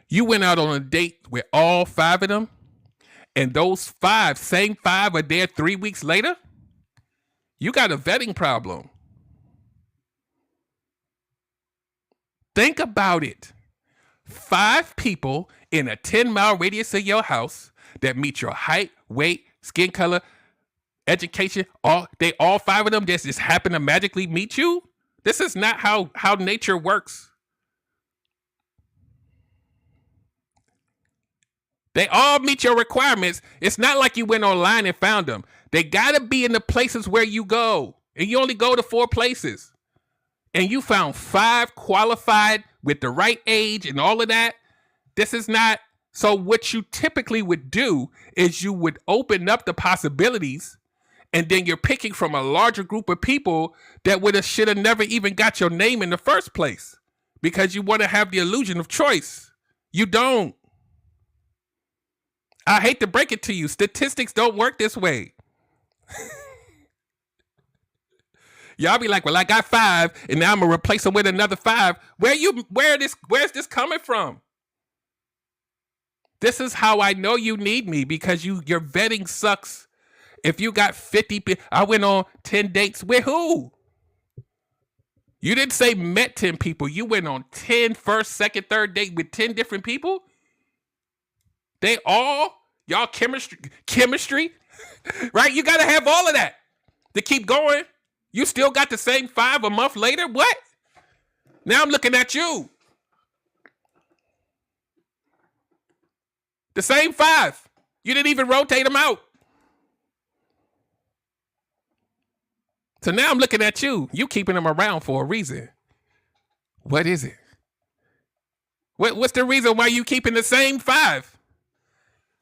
You went out on a date with all 5 of them, and those same 5 are there 3 weeks later? You got a vetting problem. Think about it. 5 people in a 10-mile radius of your house that meet your height, weight, skin color, education, all 5 of them just happen to magically meet you? This is not how nature works. They all meet your requirements. It's not like you went online and found them. They got to be in the places where you go. And you only go to 4 places. And you found 5 qualified with the right age and all of that. This is not. So what you typically would do is you would open up the possibilities, and then you're picking from a larger group of people that should have never even got your name in the first place, because you want to have the illusion of choice. You don't. I hate to break it to you. Statistics don't work this way. Y'all be like, well, I got 5, and now I'm gonna replace them with another 5. Where's this coming from? This is how I know you need me, because your vetting sucks. If you got 50, I went on 10 dates with who? You didn't say met 10 people. You went on 10 first, second, third date with 10 different people. They all, y'all chemistry, right? You got to have all of that to keep going. You still got the same 5 a month later? What? Now I'm looking at you. The same 5. You didn't even rotate them out. So now I'm looking at you. You keeping them around for a reason. What is it? What's the reason why you keeping the same 5?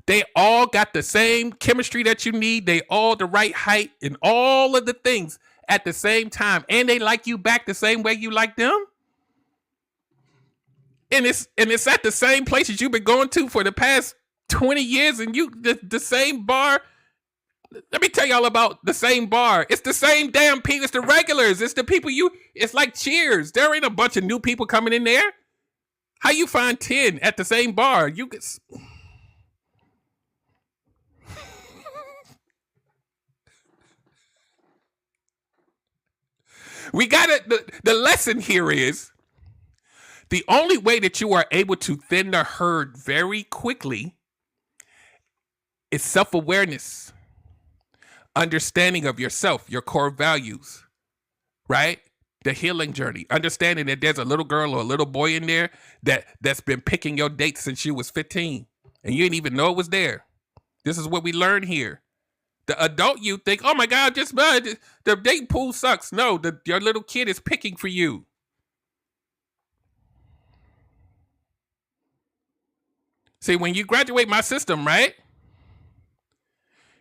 They all got the same chemistry that you need. They all the right height and all of the things at the same time. And they like you back the same way you like them. And it's at the same places you've been going to for the past 20 years, and the same bar. Let me tell y'all about the same bar. It's the same damn people. It's the regulars. It's the people it's like Cheers. There ain't a bunch of new people coming in there. How you find 10 at the same bar? We got it. The lesson here is the only way that you are able to thin the herd very quickly is self-awareness, understanding of yourself, your core values, right? The healing journey, understanding that there's a little girl or a little boy in there that's been picking your date since you was 15 and you didn't even know it was there. This is what we learn here. The adult you think, oh my God, the dating pool sucks. No, your little kid is picking for you. See, when you graduate my system, right?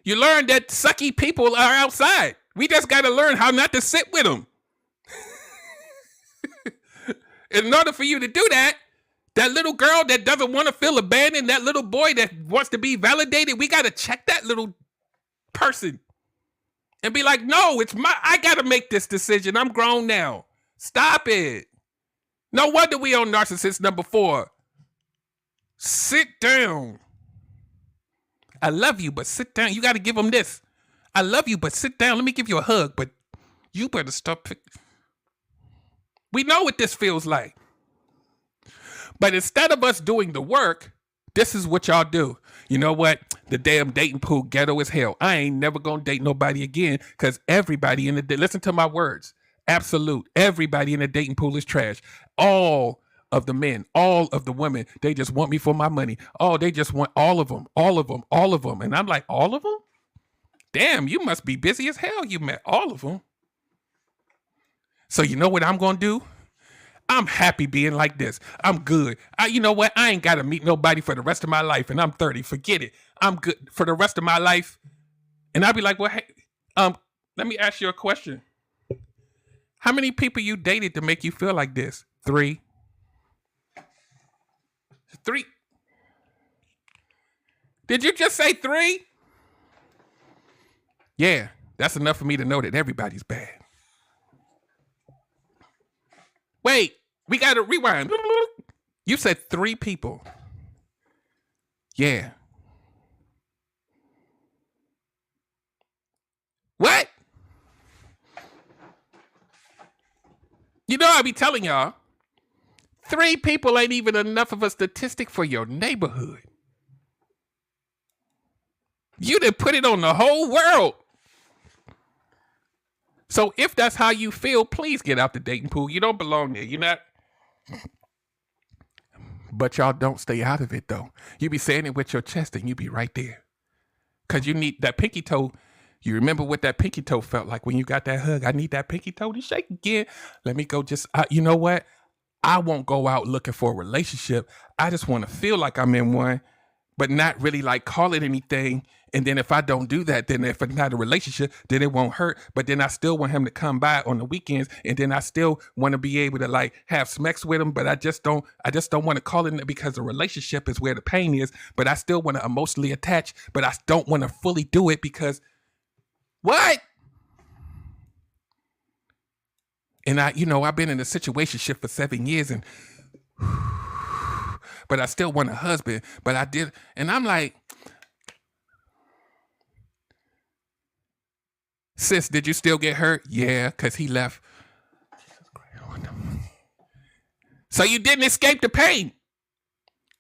You learn that sucky people are outside. We just got to learn how not to sit with them. In order for you to do that, that little girl that doesn't want to feel abandoned, that little boy that wants to be validated, we got to check that little person and be like, no, I got to make this decision. I'm grown now. Stop it. No wonder we on narcissist number 4. Sit down. I love you, but sit down. You got to give them this. I love you, but sit down. Let me give you a hug, but you better stop. We know what this feels like. But instead of us doing the work, this is what y'all do. You know what? The damn dating pool ghetto as hell. I ain't never gonna date nobody again because everybody listen to my words. Absolute. Everybody in the dating pool is trash. All of the men, all of the women, they just want me for my money. Oh, they just want all of them, all of them, all of them. And I'm like, all of them? Damn, you must be busy as hell. You met all of them. So you know what I'm going to do? I'm happy being like this. I'm good. You know what? I ain't got to meet nobody for the rest of my life, and I'm 30. Forget it. I'm good for the rest of my life. And I'll be like, well, hey, let me ask you a question. How many people you dated to make you feel like this? 3. 3. Did you just say 3? Yeah, that's enough for me to know that everybody's bad. Wait, we got to rewind. You said 3 people. Yeah. What? You know, I be telling y'all, 3 people ain't even enough of a statistic for your neighborhood. You done put it on the whole world. So if that's how you feel, please get out the dating pool. You don't belong there. You're not. But y'all don't stay out of it, though. You be saying it with your chest and you be right there. Because you need that pinky toe. You remember what that pinky toe felt like when you got that hug. I need that pinky toe to shake again. Let me go you know what? I won't go out looking for a relationship. I just want to feel like I'm in one, but not really like call it anything. And then if I don't do that, then if it's not a relationship, then it won't hurt. But then I still want him to come by on the weekends. And then I still want to be able to like have smacks with him. But I just don't want to call it because a relationship is where the pain is. But I still want to emotionally attach, but I don't want to fully do it because what? And I've been in a situationship for 7 years and but I still want a husband. But I did. And I'm like, sis, did you still get hurt? Yeah, because he left. So you didn't escape the pain.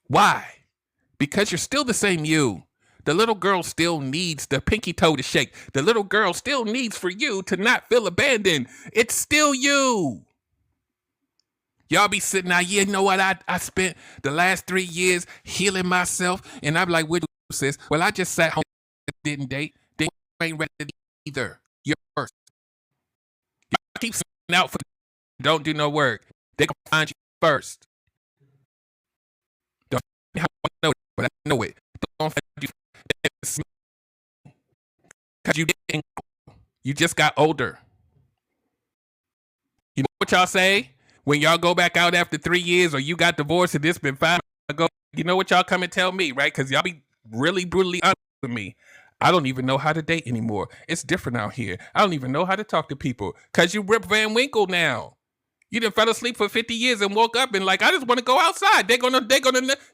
Why? Because you're still the same you. The little girl still needs the pinky toe to shake. The little girl still needs for you to not feel abandoned. It's still you. Y'all be sitting out, you know what? I spent the last 3 years healing myself. And I'm like, what do you, sis? Well, I just sat home and didn't date. They ain't ready either. You're first. Y'all keep sitting out for don't do no work. They gonna find you first. Don't how I know it, but I know it. Don't find you because you didn't. You just got older. You know what y'all say? When y'all go back out after 3 years or you got divorced and this been 5 ago, you know what y'all come and tell me, right? Because y'all be really brutally honest with me. I don't even know how to date anymore. It's different out here. I don't even know how to talk to people because you Rip Van Winkle now. You done fell asleep for 50 years and woke up and like, I just want to go outside. They're gonna,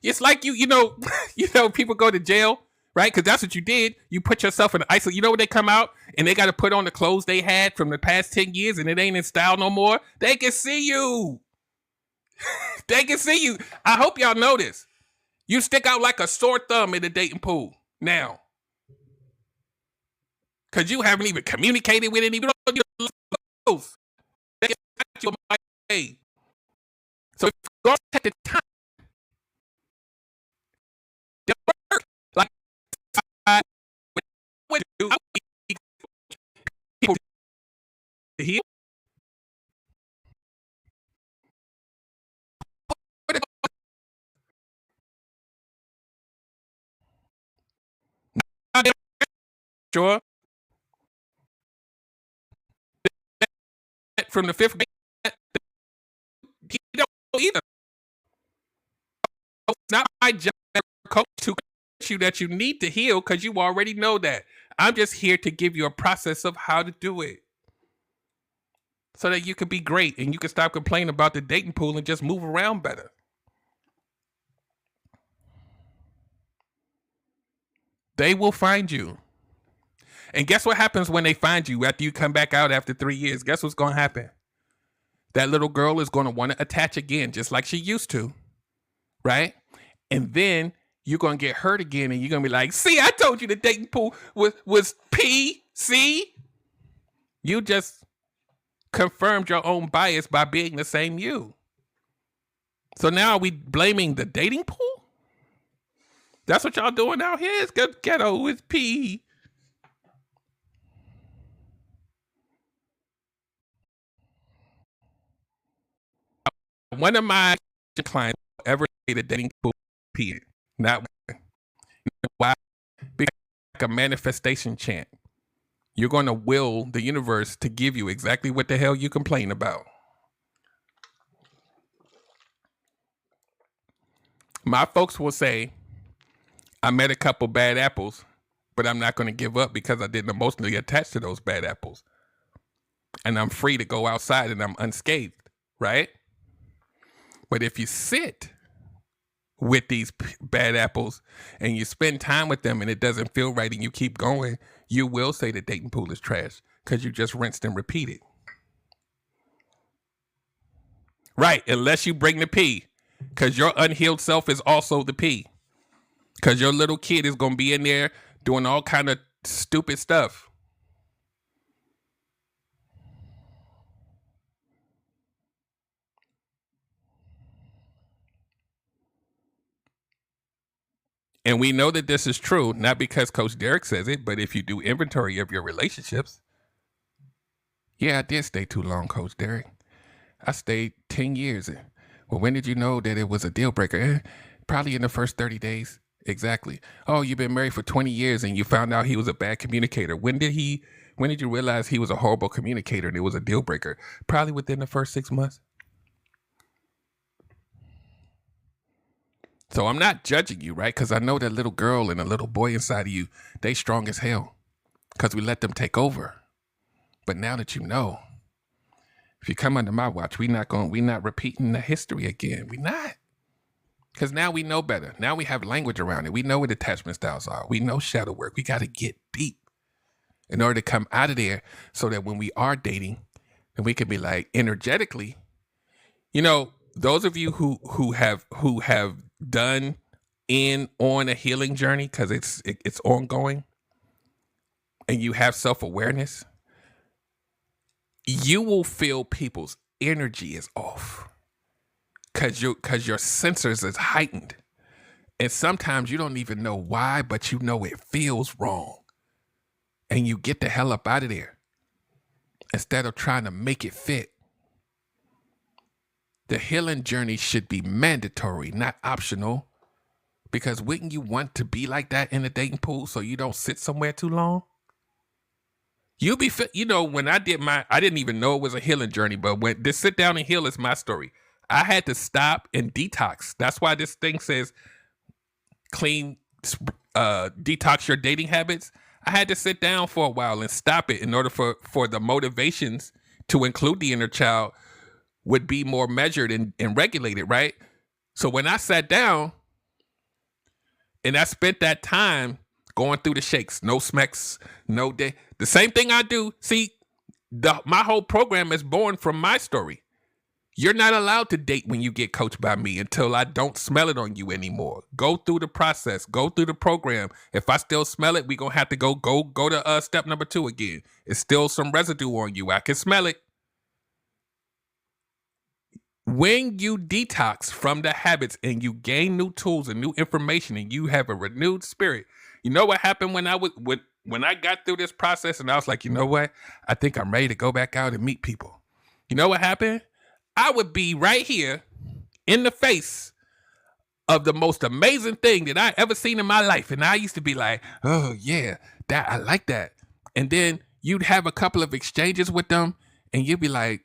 it's like you know, people go to jail, right? Because that's what you did. You put yourself in isolation. You know when they come out and they got to put on the clothes they had from the past 10 years and it ain't in style no more? They can see you. They can see you. I hope y'all know this. You stick out like a sore thumb in the dating pool now. Because you haven't even communicated with anyone. They got you on my way. So if you go take the time, they'll work. Like, what do people heal? Sure. From the fifth grade, he don't either. It's not my job as a coach to coach you that you need to heal because you already know that. I'm just here to give you a process of how to do it so that you can be great and you can stop complaining about the dating pool and just move around better. They will find you. And guess what happens when they find you after you come back out after 3 years? Guess what's going to happen? That little girl is going to want to attach again, just like she used to, right? And then you're going to get hurt again and you're going to be like, see, I told you the dating pool was P. See? You just confirmed your own bias by being the same you. So now are we blaming the dating pool? That's what y'all doing out here? It's ghetto, it's P. One of my clients ever say the dating pool P. Not why? Because like a manifestation chant. You're going to will the universe to give you exactly what the hell you complain about. My folks will say, I met a couple bad apples, but I'm not going to give up because I didn't emotionally attach to those bad apples. And I'm free to go outside and I'm unscathed, right? But if you sit with these bad apples and you spend time with them and it doesn't feel right and you keep going, you will say the dating pool is trash because you just rinsed and repeated. Right, unless you bring the P, because your unhealed self is also the P. Because your little kid is going to be in there doing all kind of stupid stuff. And we know that this is true, not because Coach Derrick says it, but if you do inventory of your relationships. Yeah, I did stay too long, Coach Derrick. I stayed 10 years. Well, when did you know that it was a deal breaker? Probably in the first 30 days. Exactly. Oh, you've been married for 20 years and you found out he was a bad communicator. When did you realize he was a horrible communicator and it was a deal breaker? Probably within the first 6 months. So I'm not judging you, right? Because I know that little girl and a little boy inside of you, they strong as hell because we let them take over. But now that you know, if you come under my watch, we not repeating the history again. We not. Because now we know better. Now we have language around it. We know what attachment styles are. We know shadow work. We got to get deep in order to come out of there so that when we are dating, then we can be like energetically, those of you who have done on a healing journey, because it's ongoing, and you have self-awareness, you will feel people's energy is off because your sensors is heightened. And sometimes you don't even know why, but you know it feels wrong. And you get the hell up out of there instead of trying to make it fit. The healing journey should be mandatory, not optional. Because wouldn't you want to be like that in the dating pool so you don't sit somewhere too long? When I did I didn't even know it was a healing journey, but when this sit down and heal is my story. I had to stop and detox. That's why this thing says clean, detox your dating habits. I had to sit down for a while and stop it in order for the motivations to include the inner child would be more measured and regulated, right? So when I sat down and I spent that time going through the shakes, no smacks, no day, the same thing I do. See, my whole program is born from my story. You're not allowed to date when you get coached by me until I don't smell it on you anymore. Go through the process. Go through the program. If I still smell it, we're going to have to go to step number 2 again. It's still some residue on you. I can smell it. When you detox from the habits and you gain new tools and new information and you have a renewed spirit, you know what happened when I got through this process and I was like, you know what? I think I'm ready to go back out and meet people. You know what happened? I would be right here in the face of the most amazing thing that I ever seen in my life. And I used to be like, oh yeah, I like that. And then you'd have a couple of exchanges with them and you'd be like,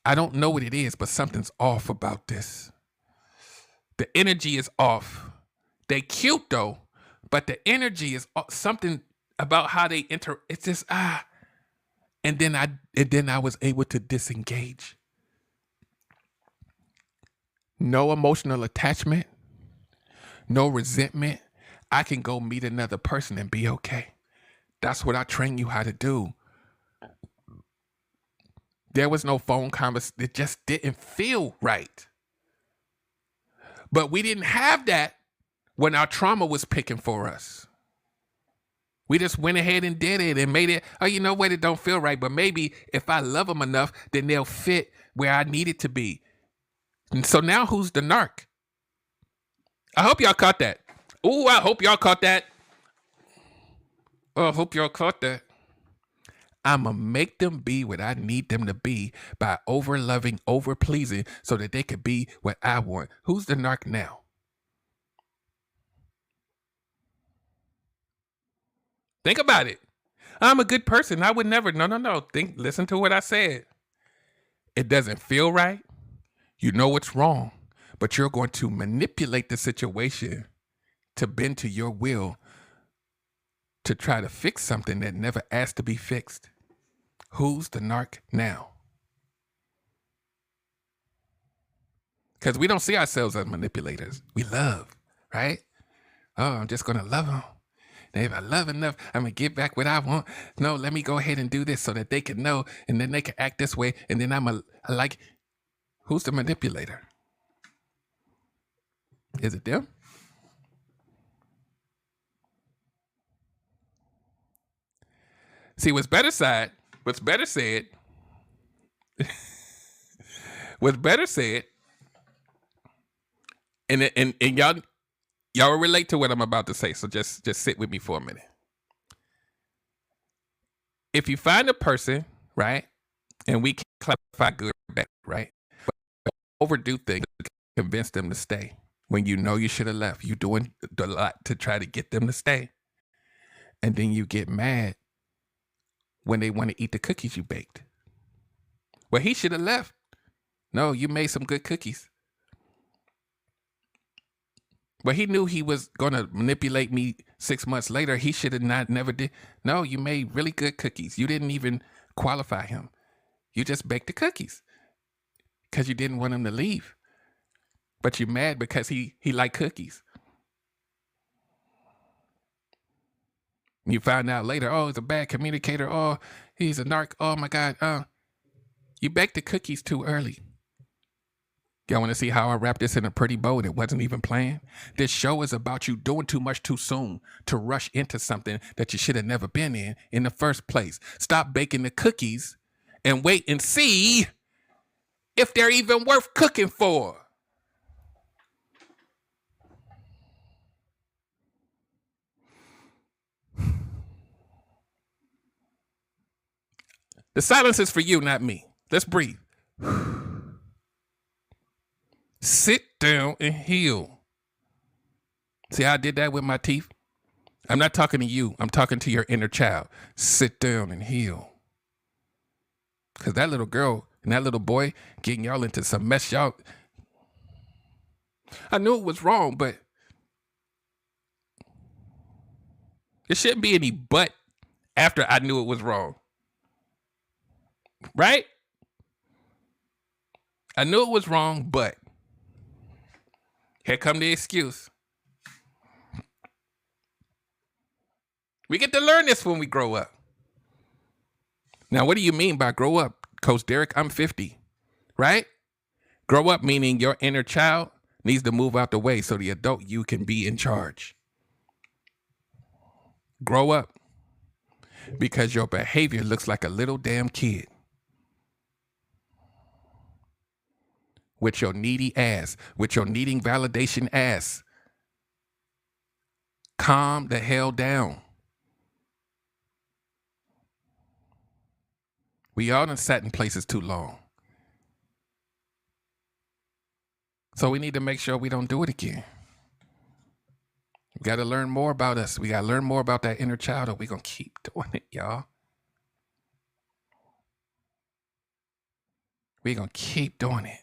I don't know what it is, but something's off about this. The energy is off. They cute though, but the energy is something about how they enter. It's just, And then I was able to disengage. No emotional attachment, no resentment. I can go meet another person and be okay. That's what I train you how to do. There was no phone conversation. It just didn't feel right. But we didn't have that when our trauma was picking for us. We just went ahead and did it and made it, oh, you know what? It don't feel right. But maybe if I love them enough, then they'll fit where I need it to be. And so now who's the narc? I hope y'all caught that. Ooh, I hope y'all caught that. Oh, I hope y'all caught that. I'm going to make them be what I need them to be by over-loving, over-pleasing so that they could be what I want. Who's the narc now? Think about it. I'm a good person. I would never. No. Listen to what I said. It doesn't feel right. You know what's wrong, but you're going to manipulate the situation to bend to your will to try to fix something that never asked to be fixed. Who's the narc now? Because we don't see ourselves as manipulators. We love, right? Oh, I'm just going to love them. If I love enough, I'm going to get back what I want. No, let me go ahead and do this so that they can know, and then they can act this way, and then who's the manipulator? Is it them? See, what's better said, and y'all will relate to what I'm about to say, so just sit with me for a minute. If you find a person, right, and we can clarify good or bad, right, but overdo things to convince them to stay when you know you should have left. You're doing a lot to try to get them to stay. And then you get mad when they want to eat the cookies you baked. Well, he should have left. No, you made some good cookies. Well, he knew he was going to manipulate me 6 months later. He should have never did. No, you made really good cookies. You didn't even qualify him. You just baked the cookies because you didn't want him to leave. But you're mad because he liked cookies. You found out later, oh, he's a bad communicator. Oh, he's a narc. Oh, my God. You baked the cookies too early. Y'all want to see how I wrap this in a pretty bow and it wasn't even planned? This show is about you doing too much too soon to rush into something that you should have never been in the first place. Stop baking the cookies and wait and see if they're even worth cooking for. The silence is for you, not me. Let's breathe. Sit down and heal. See how I did that with my teeth? I'm not talking to you. I'm talking to your inner child. Sit down and heal. Because that little girl and that little boy getting y'all into some mess, y'all. I knew it was wrong, but there shouldn't be any but after I knew it was wrong. Right? I knew it was wrong, but here come the excuse. We get to learn this when we grow up. Now, what do you mean by grow up, Coach Derrick? I'm 50, right? Grow up meaning your inner child needs to move out the way so the adult you can be in charge. Grow up because your behavior looks like a little damn kid with your needy ass, with your needing validation ass. Calm the hell down. We all done sat in places too long. So we need to make sure we don't do it again. We got to learn more about us. We got to learn more about that inner child, or we're going to keep doing it, y'all. We're going to keep doing it.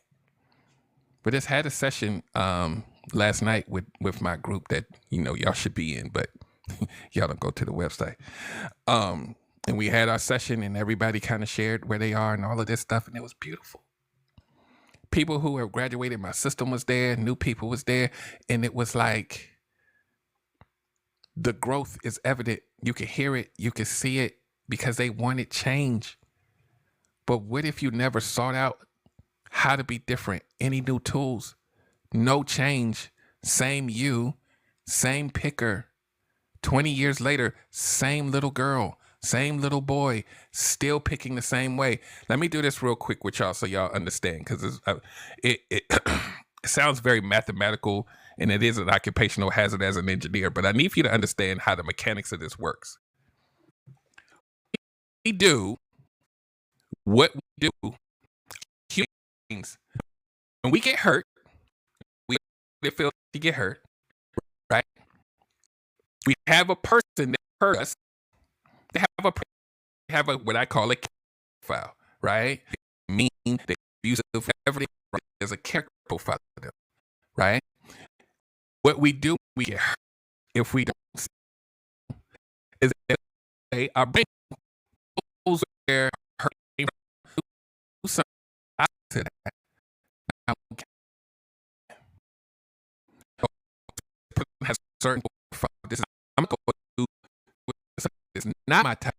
But just had a session last night with my group that, y'all should be in, but y'all don't go to the website. And we had our session and everybody kind of shared where they are and all of this stuff. And it was beautiful. People who have graduated my system was there. New people was there. And it was like the growth is evident. You can hear it. You can see it because they wanted change. But what if you never sought out how to be different? Any new tools? No change. Same you. Same picker. 20 years later, same little girl. Same little boy, still picking the same way. Let me do this real quick with y'all so y'all understand, because it sounds very mathematical, and it is an occupational hazard as an engineer, but I need for you to understand how the mechanics of this works. We do what we do. Human beings, when we get hurt, we feel to get hurt, right? We have a person that hurt us. They have a what I call a profile, right? Mean, they abusive, everything. Right? There's a character profile of them, right? What we do, we get hurt if we don't see is that our brain goes where hurt came from. Do something opposite of that. Person has a certain profile. This is I'm going to do. It's not my type,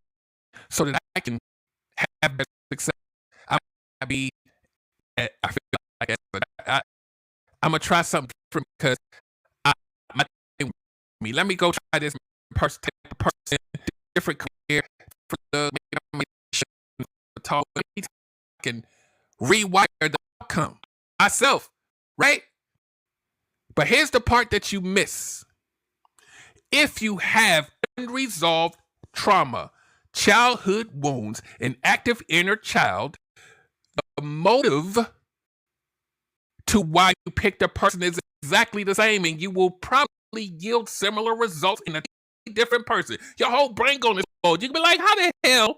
so that I can have better success. I feel like I'm gonna try something different because let me go try this person, different career, talk. I can rewire the outcome myself, right? But here's the part that you miss. If you have unresolved trauma, childhood wounds, an active inner child, the motive to why you picked a person is exactly the same, and you will probably yield similar results in a different person. Your whole brain going to explode. You can be like, how the hell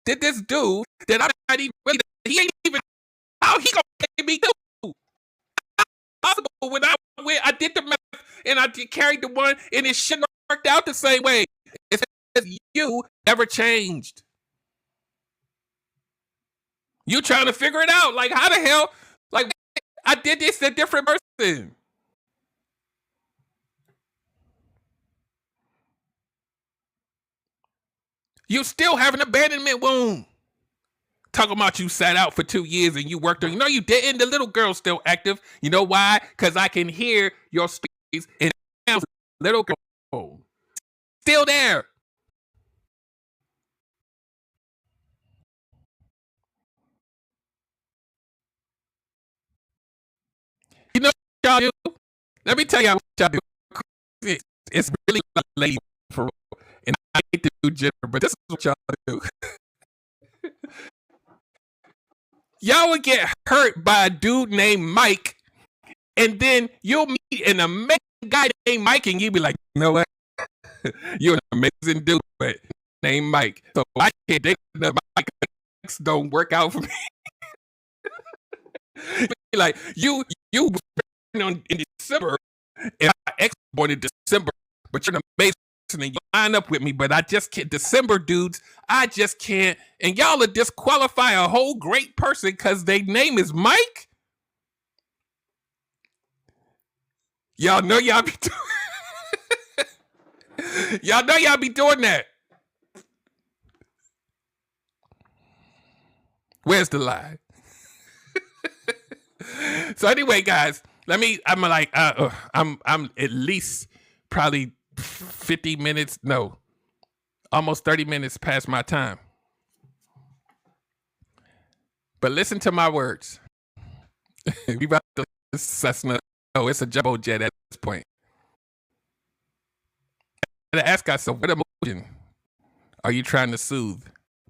did this dude that I'm not even ready to, he ain't even, how he gonna take me too? Possible when I did the math and I carried the one and it shouldn't have worked out the same way. It says you never changed. You trying to figure it out. Like, how the hell? Like, I did this to a different person. You still have an abandonment wound. Talking about you sat out for 2 years and you worked on. No, you didn't. The little girl's still active. You know why? Because I can hear your stories and little girl still there. You know what y'all do? Let me tell y'all what y'all do. It's really lady for real. And I hate to do gender, but this is what y'all do. Y'all would get hurt by a dude named Mike, and then you'll meet an amazing guy named Mike, and you'll be like, you know what? You're an amazing dude, but named Mike. So I can't date another Mike. Don't work out for me. Like you in December, and my ex born in December, but you're an amazing person and you line up with me, but I just can't. December dudes, I just can't. And y'all are disqualify a whole great person because their name is Mike. Y'all know y'all be y'all know y'all be doing that. Where's the lie? So anyway, guys, I'm at least probably 50 minutes, no, almost 30 minutes past my time. But listen to my words. We about to it's a jumbo jet at this point. And ask ourselves, what emotion are you trying to soothe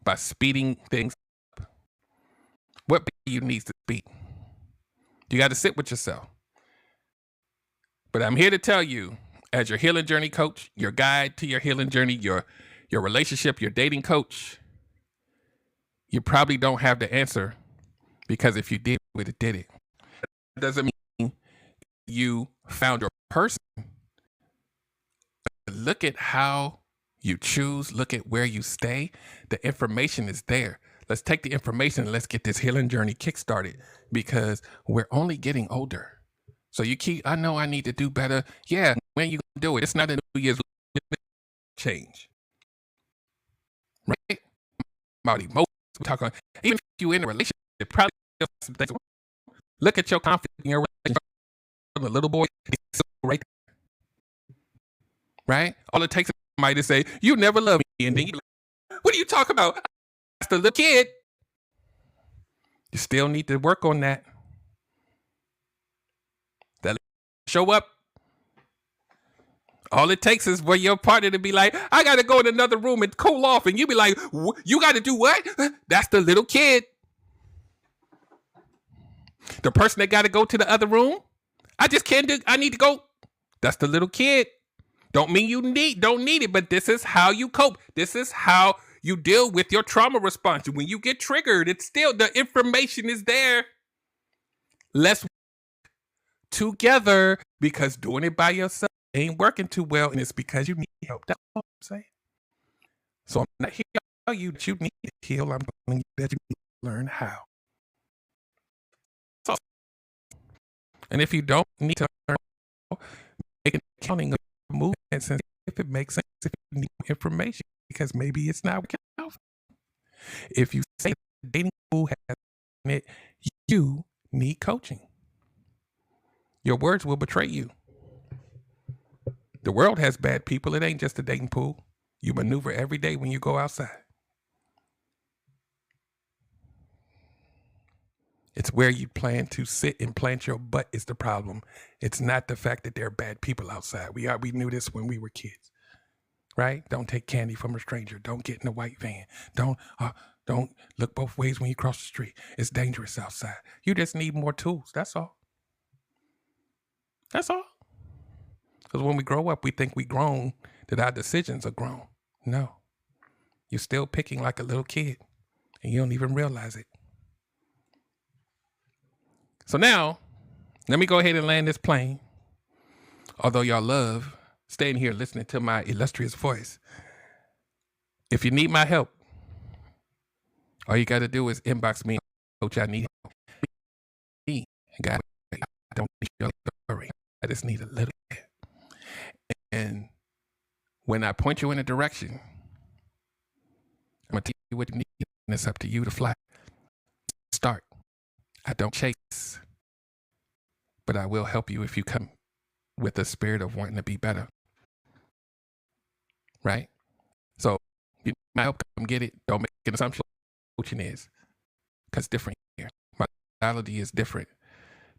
by speeding things up? What do you need to speed? You got to sit with yourself. But I'm here to tell you, as your healing journey coach, your guide to your healing journey, your relationship, your dating coach, you probably don't have the answer, because if you did, you would have did it. That doesn't mean you found your person. Look at how you choose. Look at where you stay. The information is there. Let's take the information and let's get this healing journey kickstarted, because we're only getting older. So I know I need to do better. Yeah, when you do it, it's not a New Year's change. Right? About emotions. We're talking, even if you're in a relationship, probably some things. Look at your confidence in your relationship. The little boy is right there. Right? All it takes is somebody to say, you never loved me. And then you like, what are you talking about? That's the little kid. You still need to work on that. That show up. All it takes is for your partner to be like, I got to go in another room and cool off. And you be like, you got to do what? That's the little kid. The person that got to go to the other room, I need to go. That's the little kid. Don't mean don't need it, but this is how you cope. This is how you deal with your trauma response. When you get triggered, it's still, the information is there. Let's work together, because doing it by yourself ain't working too well, and it's because you need help. That's all I'm saying. So I'm not here to tell you that you need to heal. I'm telling you that you need to learn how. So, and if you don't need to learn how, make an accounting of movements and if it makes sense, if you need information, because maybe it's not working out. If you say the dating pool has it, you need coaching. Your words will betray you. The world has bad people. It ain't just a dating pool. You maneuver every day when you go outside. It's where you plan to sit and plant your butt is the problem. It's not the fact that there are bad people outside. We knew this when we were kids, right? Don't take candy from a stranger. Don't get in a white van. Don't look both ways when you cross the street. It's dangerous outside. You just need more tools. That's all. That's all. Because when we grow up, we think we grown, that our decisions are grown. No. You're still picking like a little kid, and you don't even realize it. So now, let me go ahead and land this plane. Although y'all love staying here listening to my illustrious voice. If you need my help, all you got to do is inbox me. Coach, I need help. God, I don't need your story. I just need a little bit. And when I point you in a direction, I'm going to tell you what you need, and it's up to you to fly. Start. I don't chase, but I will help you if you come with the spirit of wanting to be better. Right? So, you might help, come get it. Don't make an assumption what coaching is, because it's different here. My mentality is different,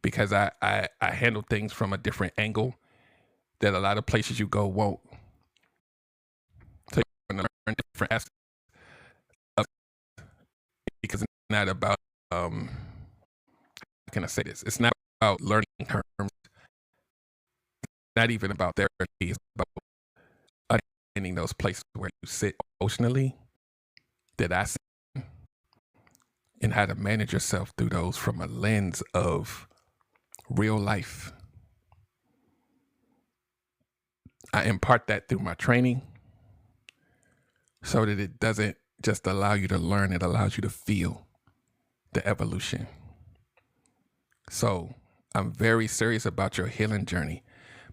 because I handle things from a different angle that a lot of places you go won't. So you're going to learn different aspects of it, because it's not about, how can I say this? It's not about learning terms. It's not even about therapy. It's about understanding those places where you sit emotionally that I sit, and how to manage yourself through those from a lens of real life. I impart that through my training so that it doesn't just allow you to learn, it allows you to feel the evolution. So I'm very serious about your healing journey,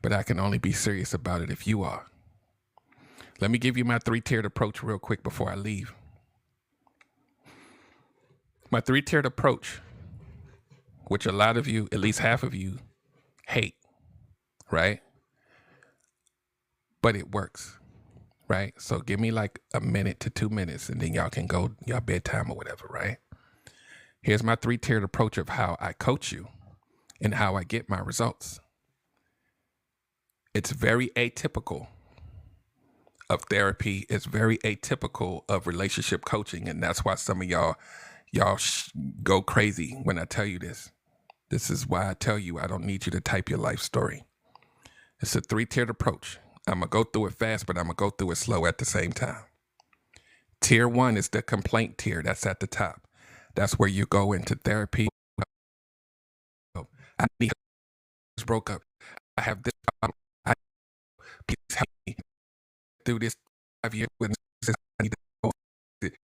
but I can only be serious about it if you are. Let me give you my 3-tiered approach real quick before I leave. My 3-tiered approach, which a lot of you, at least half of you, hate, right? But it works, right? So give me like a minute to 2 minutes and then y'all can go y'all bedtime or whatever, right? Here's my 3-tiered approach of how I coach you and how I get my results. It's very atypical of therapy. It's very atypical of relationship coaching. And that's why some of y'all go crazy when I tell you this. This is why I tell you I don't need you to type your life story. It's a 3-tiered approach. I'm going to go through it fast, but I'm going to go through it slow at the same time. Tier 1 is the complaint tier. That's at the top. That's where you go into therapy. I need broke up. I have this problem. Please help me through this 5 years. I need to go.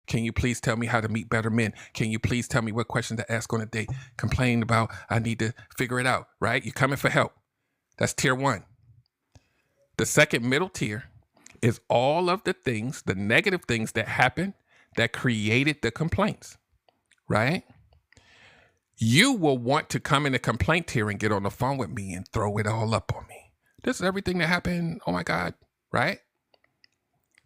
Can you please tell me how to meet better men? Can you please tell me what questions to ask on a date? Complain about, I need to figure it out, right? You're coming for help. That's tier 1. The second middle tier is all of the things, the negative things that happened that created the complaints, right? You will want to come in the complaint tier and get on the phone with me and throw it all up on me. This is everything that happened. Oh my God, right?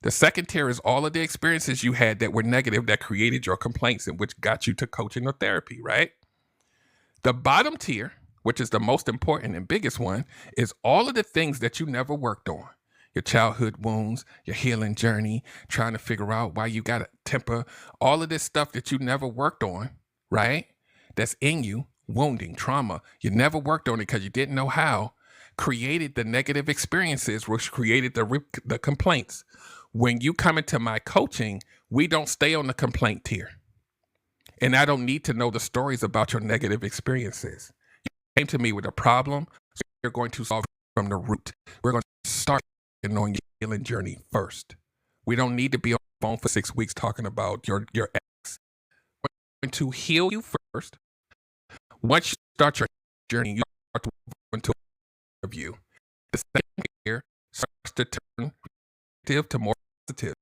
The second tier is all of the experiences you had that were negative that created your complaints and which got you to coaching or therapy, right? The bottom tier, which is the most important and biggest one, is all of the things that you never worked on. Your childhood wounds, your healing journey, trying to figure out why you got a temper, all of this stuff that you never worked on, right? That's in you, wounding, trauma. You never worked on it because you didn't know how, created the negative experiences, which created the complaints. When you come into my coaching, we don't stay on the complaint tier. And I don't need to know the stories about your negative experiences. You came to me with a problem, so you're going to solve it from the root. We're going to start on your healing journey first. We don't need to be on the phone for 6 weeks talking about your ex. We're going to heal you first. Once you start your journey, you start to move into a review. The second tier starts to turn negative to more positive.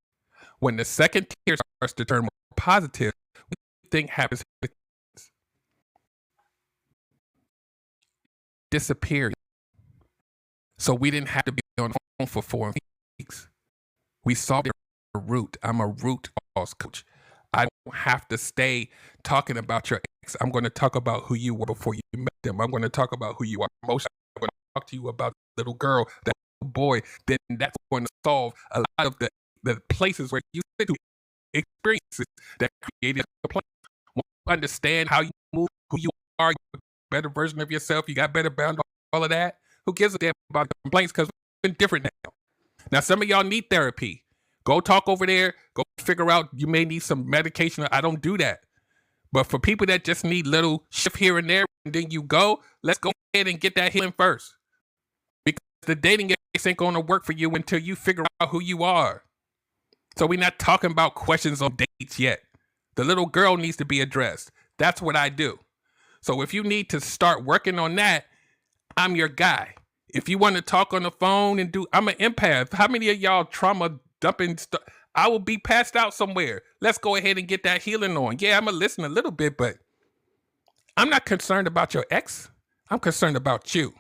When the second tier starts to turn more positive, what do you think happens? Disappeared. So we didn't have to be on the phone for 4 weeks. We saw the root. I'm a root cause coach. I don't have to stay talking about your ex. I'm going to talk about who you were before you met them. I'm going to talk about who you are emotionally. I'm going to talk to you about the little girl, that little boy. Then that's going to solve a lot of the places where you sit to experiences that created a plan. When you understand how you move, who you are, you're a better version of yourself, you got better boundaries, all of that. Who gives a damn about the complaints? Because we've been different now. Now, some of y'all need therapy. Go talk over there. Go figure out you may need some medication. I don't do that. But for people that just need little shift here and there, and then you go, let's go ahead and get that healing first. Because the dating ain't going to work for you until you figure out who you are. So we're not talking about questions on dates yet. The little girl needs to be addressed. That's what I do. So if you need to start working on that, I'm your guy. If you want to talk on the phone and I'm an empath. How many of y'all trauma dumping stuff? I will be passed out somewhere. Let's go ahead and get that healing on. Yeah, I'm going to listen a little bit, but I'm not concerned about your ex. I'm concerned about you.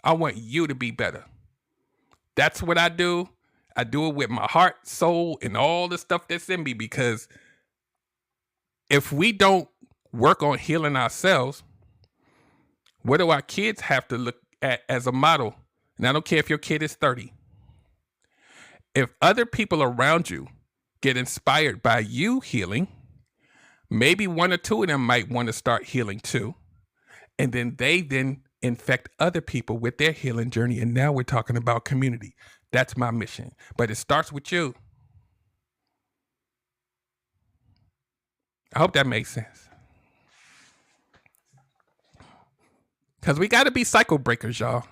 I want you to be better. That's what I do. I do it with my heart, soul, and all the stuff that's in me, because if we don't work on healing ourselves, what do our kids have to look at as a model? And I don't care if your kid is 30. If other people around you get inspired by you healing, maybe 1 or 2 of them might want to start healing too. And then they infect other people with their healing journey. And now we're talking about community. That's my mission. But it starts with you. I hope that makes sense. Because we got to be cycle breakers, y'all.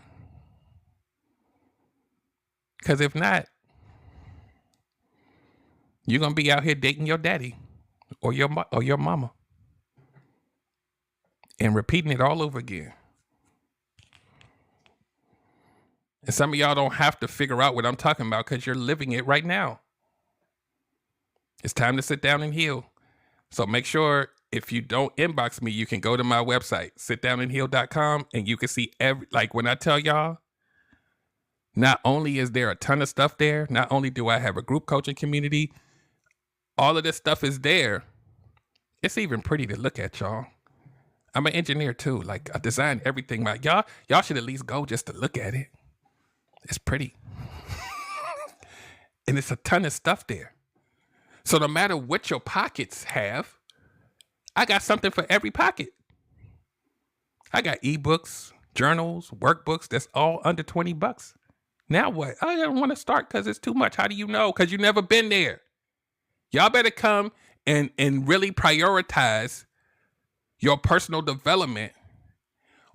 Because if not, you're going to be out here dating your daddy or your mama and repeating it all over again. And some of y'all don't have to figure out what I'm talking about because you're living it right now. It's time to sit down and heal. So make sure if you don't inbox me, you can go to my website, sitdownandheal.com, and you can see when I tell y'all, not only is there a ton of stuff there, not only do I have a group coaching community, all of this stuff is there. It's even pretty to look at, y'all. I'm an engineer too. Like, I designed everything. Y'all should at least go just to look at it. It's pretty. And it's a ton of stuff there. So no matter what your pockets have, I got something for every pocket. I got ebooks, journals, workbooks that's all under $20. Now what? I don't want to start because it's too much. How do you know? Because you've never been there. Y'all better come and really prioritize your personal development,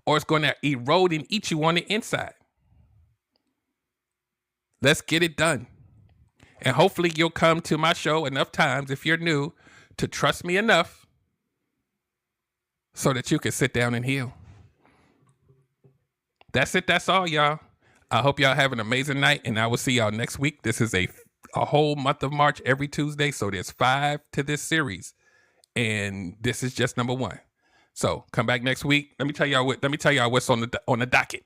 or it's going to erode and eat you on the inside. Let's get it done. And hopefully you'll come to my show enough times, if you're new, to trust me enough so that you can sit down and heal. That's it. That's all, y'all. I hope y'all have an amazing night, and I will see y'all next week. This is a whole month of March every Tuesday, so there's 5 to this series, and this is just number 1. So come back next week. Let me tell y'all what's on the docket.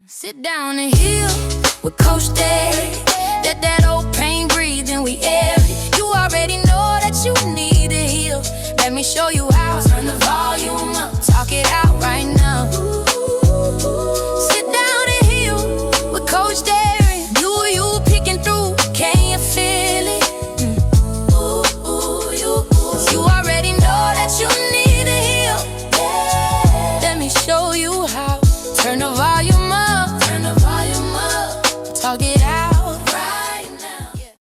Sit down and heal with Coach Derrick. Let that old pain breathe and we air it. You already know that you need to heal. Let me show you how.